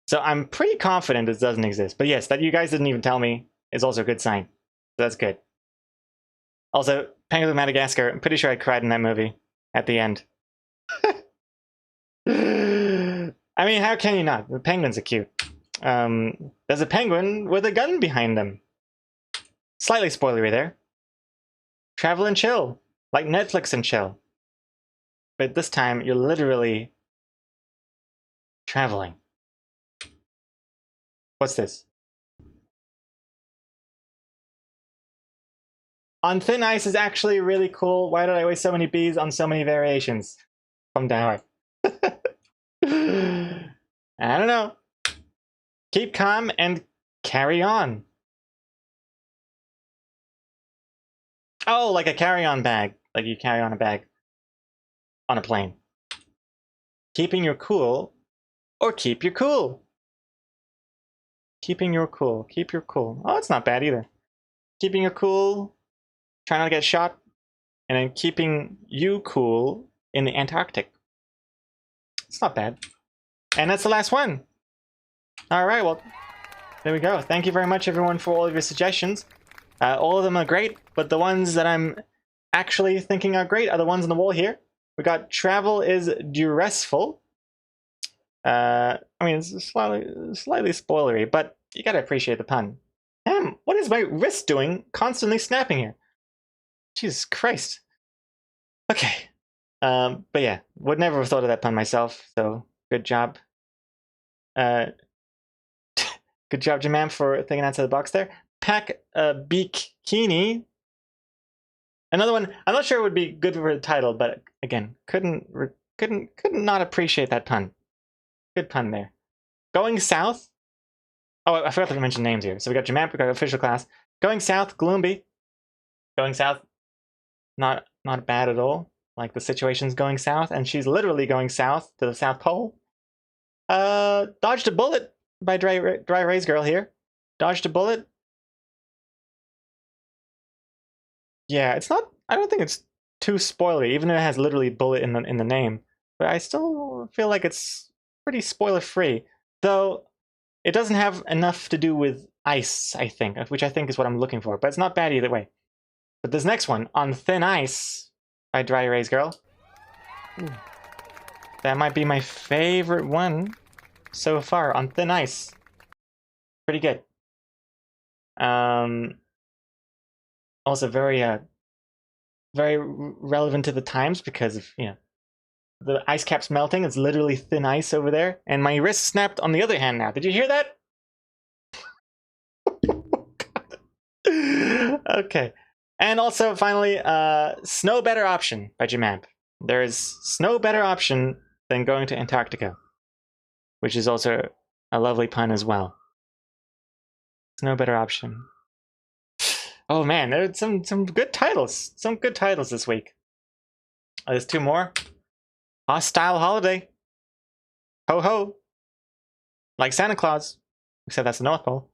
So I'm pretty confident this doesn't exist. But yes, that you guys didn't even tell me is also a good sign. So that's good. Also, Penguins of Madagascar, I'm pretty sure I cried in that movie at the end. I mean, how can you not? The penguins are cute. There's a penguin with a gun behind him. Slightly spoilery there. Travel and chill, like Netflix and chill. But this time, you're literally traveling. What's this? On thin ice is actually really cool. Why did I waste so many bees on so many variations? From Dower. I don't know. Keep calm and carry on. Oh, like a carry-on bag. Like you carry on a bag on a plane. Keeping your cool or keep your cool. Keeping your cool. Keep your cool. Oh, it's not bad either. Keeping your cool, trying not to get shot, and then keeping you cool in the Antarctic. It's not bad. And that's the last one. All right, well, there we go. Thank you very much, everyone, for all of your suggestions. All of them are great, but the ones that I'm actually thinking are great are the ones on the wall here. We got travel is duressful. I mean, it's slightly spoilery, but you gotta appreciate the pun. Damn, what is my wrist doing constantly snapping here? Jesus Christ. Okay. But yeah, would never have thought of that pun myself, so good job. Good job, Jamam, for thinking outside the box there. Pack a bikini. Another one, I'm not sure it would be good for the title, but again, couldn't not appreciate that pun. Good pun there. Going south. Oh, I forgot to mention names here. So we got Jamam, we got official class. Going south, Gloomby. Going south, not bad at all. Like the situation's going south, and she's literally going south to the South Pole. Dodged a bullet by Dry Rays Girl here. Dodged a bullet. Yeah, it's not. I don't think it's too spoilery, even though it has literally bullet in the name. But I still feel like it's pretty spoiler free, though. It doesn't have enough to do with ice, I think, which I think is what I'm looking for. But it's not bad either way. But this next one, On Thin Ice by Dry Rays Girl. Ooh. That might be my favorite one so far, On Thin Ice. Pretty good. Also very relevant to the times because of, you know, the ice cap's melting. It's literally thin ice over there. And my wrist snapped on the other hand now. Did you hear that? Okay. And also, finally, Snow Better Option by Jimamp. There is Snow Better Option than going to Antarctica, which is also a lovely pun as well. Snow Better Option. Oh man, there's some good titles. Some good titles this week. Oh, there's two more. Hostile Holiday. Ho ho. Like Santa Claus, except that's the North Pole.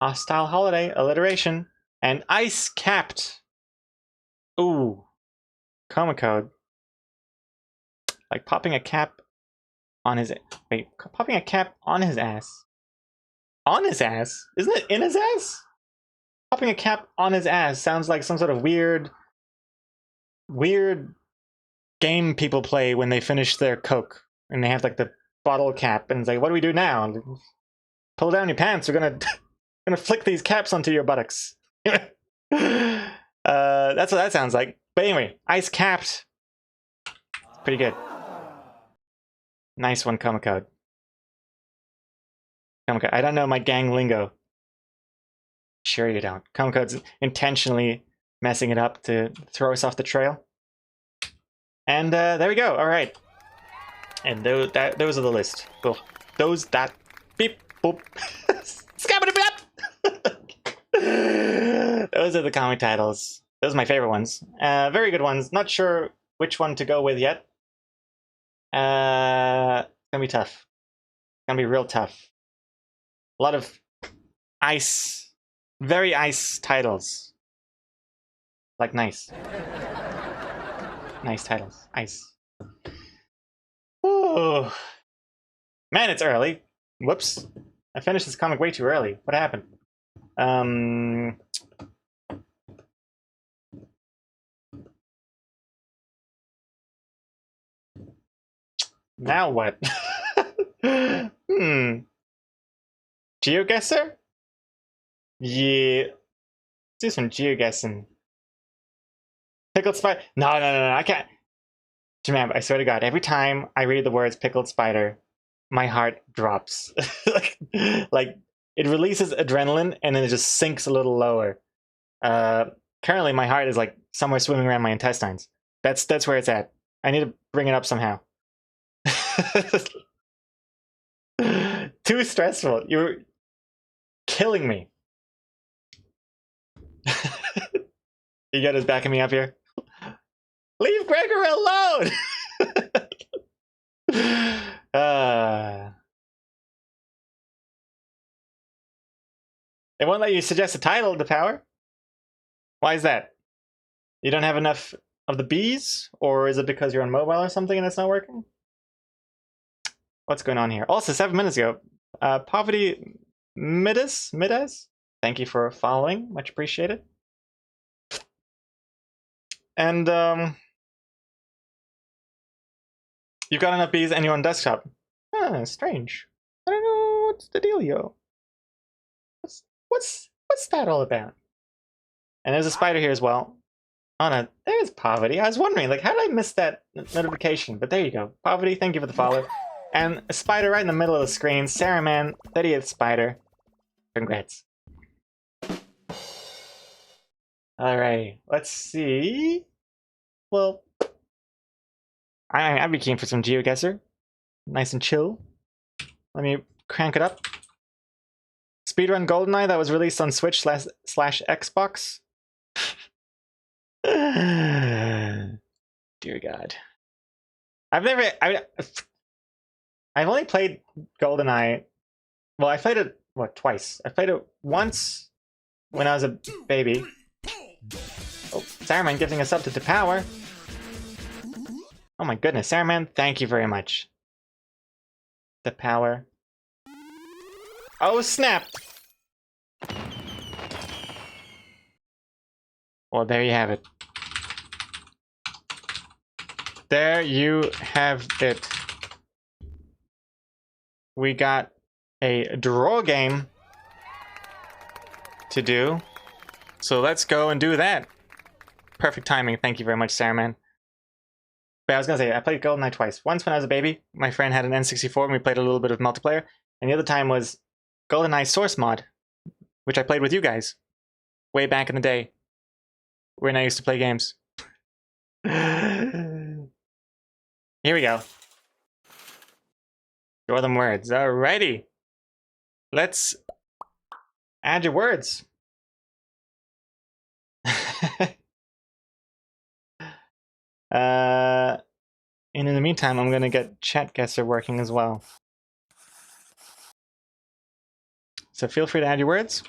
Hostile Holiday, alliteration, and Ice Capped. Ooh. Coma Code. Like popping a cap on his... Wait, popping a cap on his ass. On his ass? Isn't it in his ass? Popping a cap on his ass sounds like some sort of weird game people play when they finish their Coke. And they have like the bottle cap, and it's like, what do we do now? Pull down your pants, we're gonna flick these caps onto your buttocks. That's what that sounds like. But anyway, Ice Capped. Pretty good. Nice one, Coma Code. Coma Code. I don't know my gang lingo. Sure you don't. Coma Code's intentionally messing it up to throw us off the trail. And there we go. All right. And those are the list. Well, those that beep boop those are the comic titles. Those are my favorite ones. Very good ones. Not sure which one to go with yet. It's gonna be tough. It's gonna be real tough. A lot of ice, very ice titles. Like nice. Nice titles. Ice. Ooh. Man, it's early. Whoops. I finished this comic way too early. What happened? Now what? GeoGuessr? Yeah. Do some geoguessing. Pickled spider? No, I can't. Jimam, I swear to God, every time I read the words pickled spider, my heart drops. like it releases adrenaline and then it just sinks a little lower. Currently, my heart is like somewhere swimming around my intestines. That's where it's at. I need to bring it up somehow. Too stressful. You're killing me. You guys backing me up here? Leave Gregor alone! They won't let you suggest a title of the power. Why is that? You don't have enough of the bees? Or is it because you're on mobile or something and it's not working? What's going on here? Also, 7 minutes ago, Poverty Midas, thank you for following. Much appreciated. And, you've got enough bees and you're on desktop. Strange. I don't know what's the dealio. What's that all about? And there's a spider here as well. Oh no, there's Poverty. I was wondering, like, how did I miss that notification? But there you go. Poverty, thank you for the follow. And a spider right in the middle of the screen. Saruman, 30th spider. Congrats. Alright, let's see. Well, I'd be keen for some GeoGuessr. Nice and chill. Let me crank it up. Speedrun GoldenEye that was released on Switch / Xbox. Dear God. I've only played GoldenEye. Well, I played it, twice. I played it once when I was a baby. Oh, Saruman giving us up to the power. Oh my goodness, Saruman, thank you very much. The power. Oh snap! Well, there you have it. There you have it. We got a draw game to do. So let's go and do that. Perfect timing. Thank you very much, Saruman. But I was gonna say, I played GoldenEye twice. Once when I was a baby, my friend had an N64 and we played a little bit of multiplayer. And the other time was GoldenEye Source Mod, which I played with you guys. way back in the day when I used to play games. Here we go. Draw them words. Alrighty. Let's add your words. And in the meantime, I'm gonna get Chat Guesser working as well. So feel free to add your words.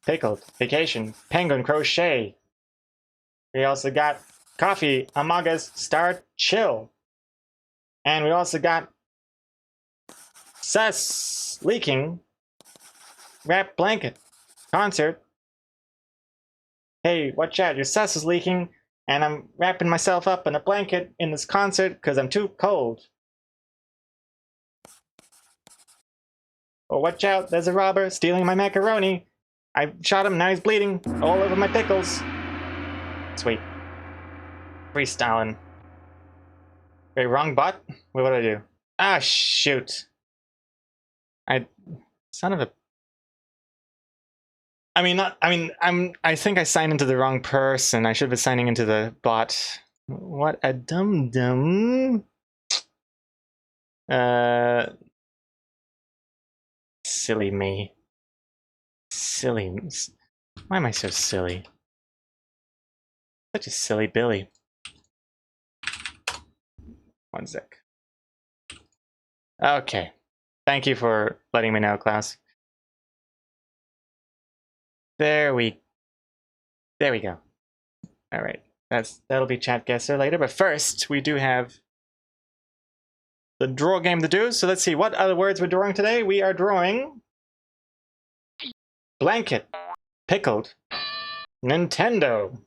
Pickled, vacation, penguin, crochet. We also got coffee, Amagas, start, chill. And we also got sus, leaking, wrap blanket, concert. Hey, watch out, your sus is leaking, and I'm wrapping myself up in a blanket in this concert because I'm too cold. Oh, watch out, there's a robber stealing my macaroni. I shot him, now he's bleeding all over my pickles. Sweet. Freestyling. Wait, wrong bot? Wait, what did I do? Ah, shoot. Son of a... I think I signed into the wrong person. I should have been signing into the bot. What a dum-dum. Silly me. Silly. Why am I so silly? Such a silly Billy. One sec. Okay. Thank you for letting me know, Klaus. There we go. All right. That'll be Chat Guesser later, but first we do have the draw game to do. So let's see what other words we're drawing today. We are drawing blanket, pickled, Nintendo.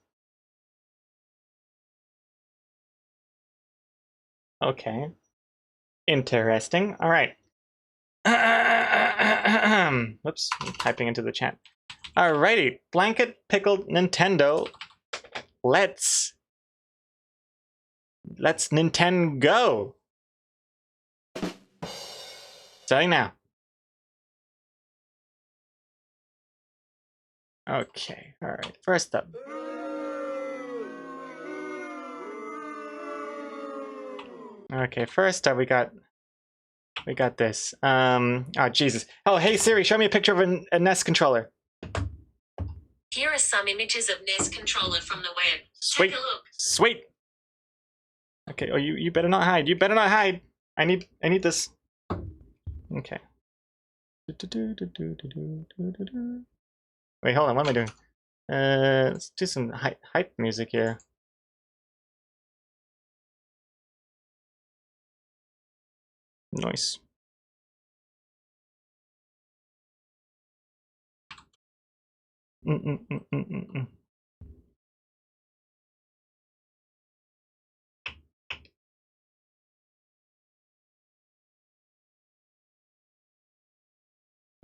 Okay. Interesting. All right. Whoops, I'm typing into the chat. Alrighty, blanket, pickled, Nintendo. Let's Nintendo. Starting now. Okay, all right. First up. Okay, first up we got this. Oh Jesus. Oh, hey Siri, show me a picture of a NES controller. Here are some images of NES controller from the web. Sweet. Take a look. Sweet. Okay. Oh, you better not hide. You better not hide. I need this. Okay. Wait, hold on. What am I doing? Let's do some hype music here. Nice.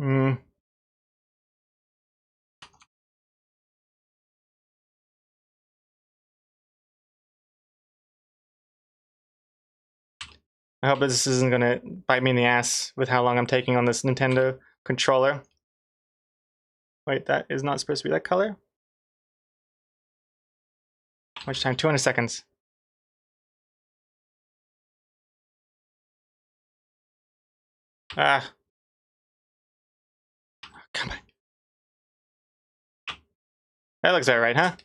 Mm. I hope this isn't gonna bite me in the ass with how long I'm taking on this Nintendo controller. Wait, that is not supposed to be that color? How much time? 200 seconds. Ah. Come on. That looks alright, huh?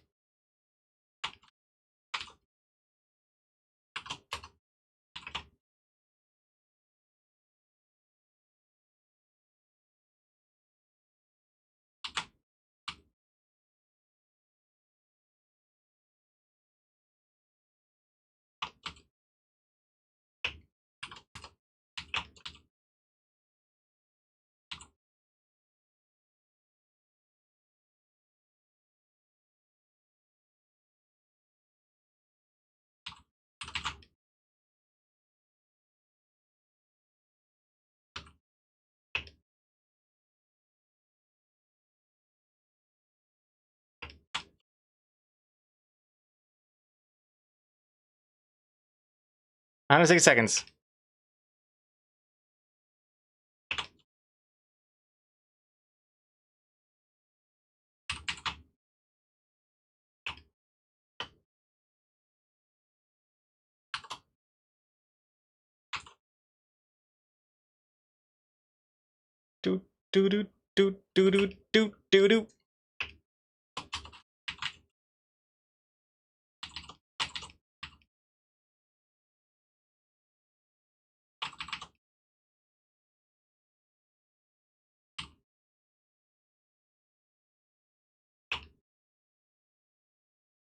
160 seconds. Do do do do do do do do do.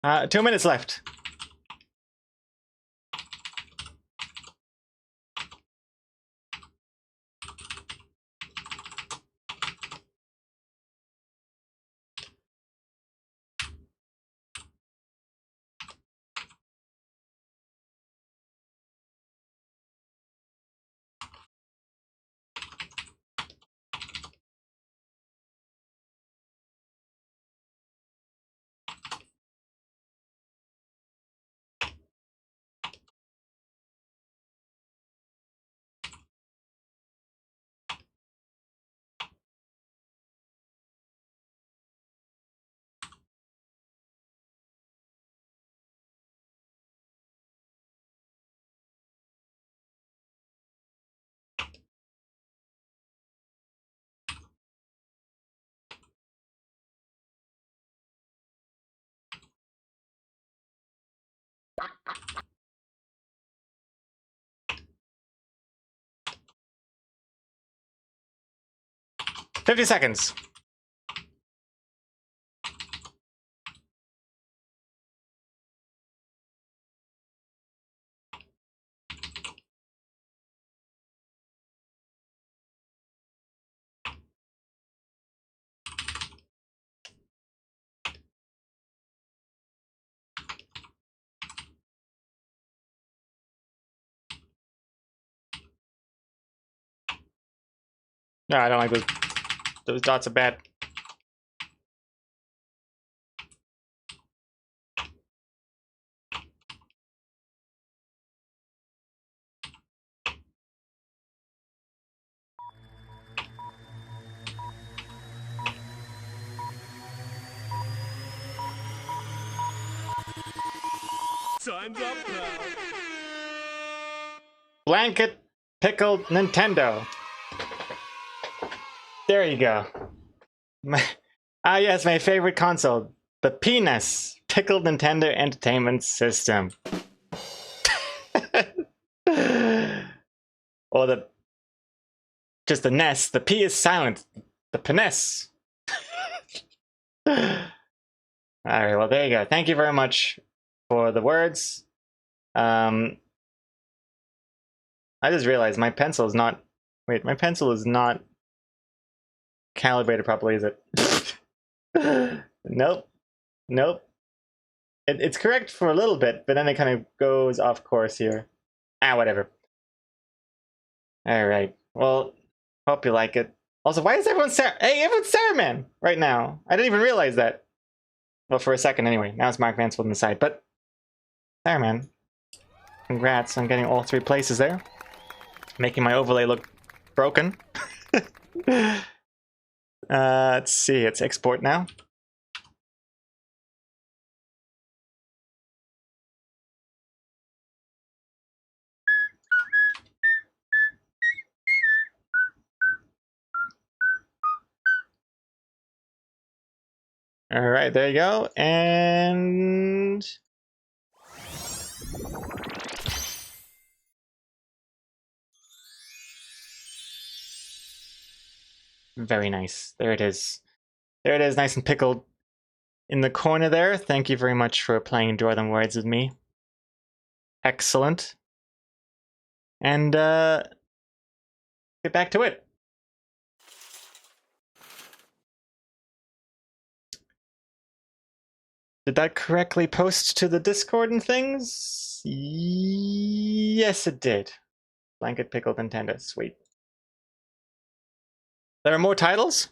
Uh, 2 minutes left. $50 seconds. No, I don't like those. Those dots are bad. Time's up now. Blanket pickled Nintendo. There you go. Yes, my favorite console, the PNES, Pickled Nintendo Entertainment System. Or just the NES. The P is silent. The PNES. All right, well, there you go. Thank you very much for the words. I just realized my pencil is not. Wait, my pencil is not calibrated properly, is it? Nope. Nope. It's correct for a little bit, but then it kind of goes off course here. Ah, whatever. All right. Well, hope you like it. Also, why is everyone Hey, everyone's Saruman right now. I didn't even realize that. Well, for a second anyway. Now it's Mark Mansfield on the side, but Saruman. Congrats on getting all 3 places there. Making my overlay look broken. Let's see. It's export now. All right, there you go. And very nice. There it is. There it is, nice and pickled in the corner there. Thank you very much for playing Draw Them Words with me. Excellent. And get back to it. Did that correctly post to the Discord and things? Yes, it did. Blanket Pickled Nintendo. Sweet. There are more titles?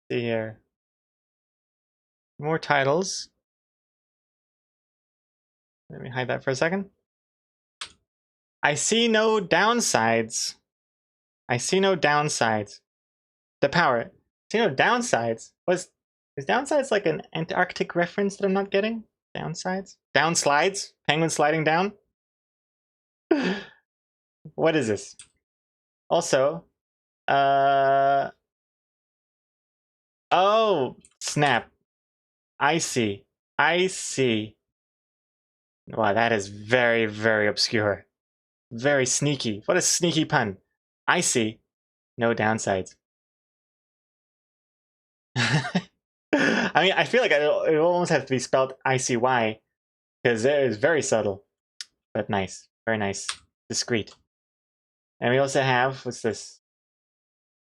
See here. More titles. Let me hide that for a second. I see no downsides. I see no downsides. The power. I see no downsides. Is downsides like an Antarctic reference that I'm not getting? Downsides? Downslides? Penguin sliding down? What is this? Also, oh, snap. I see. I see. Wow, that is very, very obscure. Very sneaky. What a sneaky pun. I see. No downsides. I mean, I feel like it almost have to be spelled ICY because it is very subtle, but nice. Very nice. Discreet. And we also have, what's this?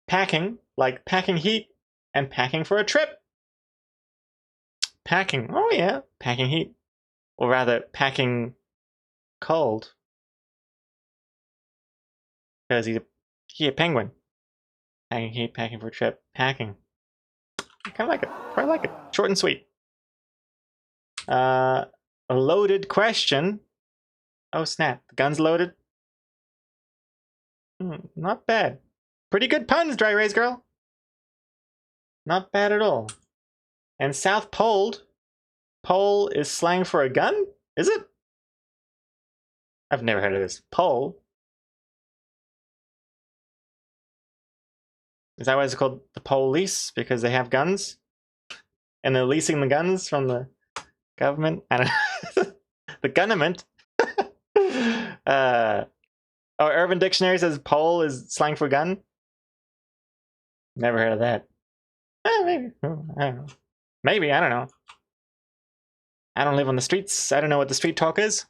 Packing, like packing heat and packing for a trip. Packing. Oh, yeah. Packing heat. Or rather, packing cold. Because he's a penguin. Packing heat, packing for a trip. Packing. I kind of like it. Quite like it. Short and sweet. A loaded question. Oh, snap. The gun's loaded. Not bad. Pretty good puns, Dry Erase Girl. Not bad at all. And South Poled. Pole is slang for a gun? Is it? I've never heard of this. Pole? Is that why it's called the police? Because they have guns? And they're leasing the guns from the government? I don't know. The government? Urban Dictionary says pole is slang for gun? Never heard of that. Maybe. I don't know. Maybe, I don't know. I don't live on the streets. I don't know what the street talk is.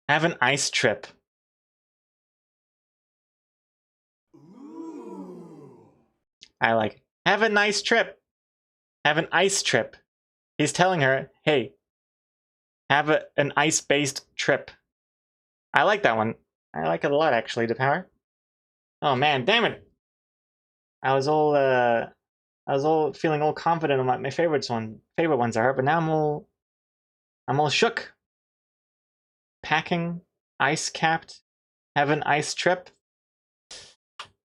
Have an ice trip. I like it. Have a nice trip. Have an ice trip. He's telling her, hey, have an ice-based trip. I like that one. I like it a lot, actually, the power. Oh man, damn it! I was all feeling all confident on what my favorite ones are, but now I'm all shook. Packing, ice capped, have an ice trip.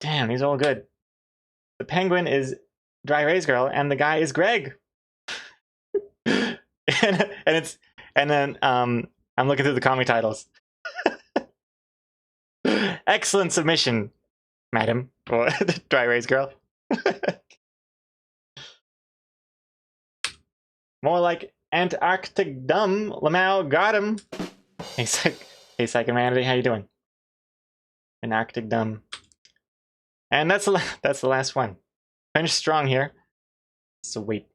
Damn, these are all good. The penguin is Dry Erase Girl, and the guy is Greg. and then I'm looking through the comic titles. Excellent submission, madam, or Dry Erase Girl. More like Antarctic dumb. Lamau got him. Hey, Psych Humanity, how you doing? Antarctic dumb. And that's the last one. Finish strong here. Sweet.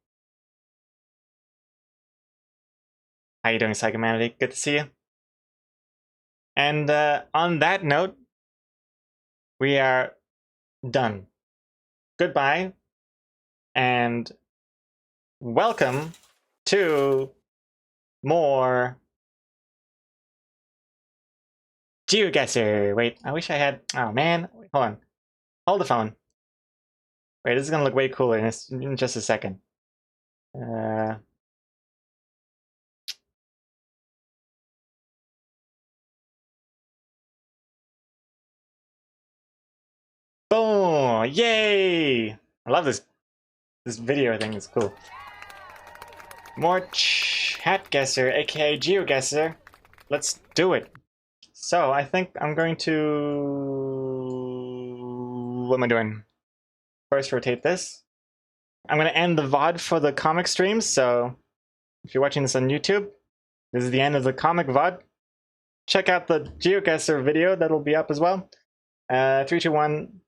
How you doing, Psych Humanity? Good to see you. And on that note, we are done. Goodbye, and welcome to more GeoGuessr. Wait, I wish I had. Oh man, hold on. Hold the phone. Wait, this is gonna look way cooler in just a second. Boom! Yay! I love this video thing. It's cool. More chat guesser, aka GeoGuessr. Let's do it. So I think I'm going to. What am I doing? First, rotate this. I'm going to end the VOD for the comic streams. So if you're watching this on YouTube, this is the end of the comic VOD. Check out the GeoGuessr video that'll be up as well. 3, 2, 1.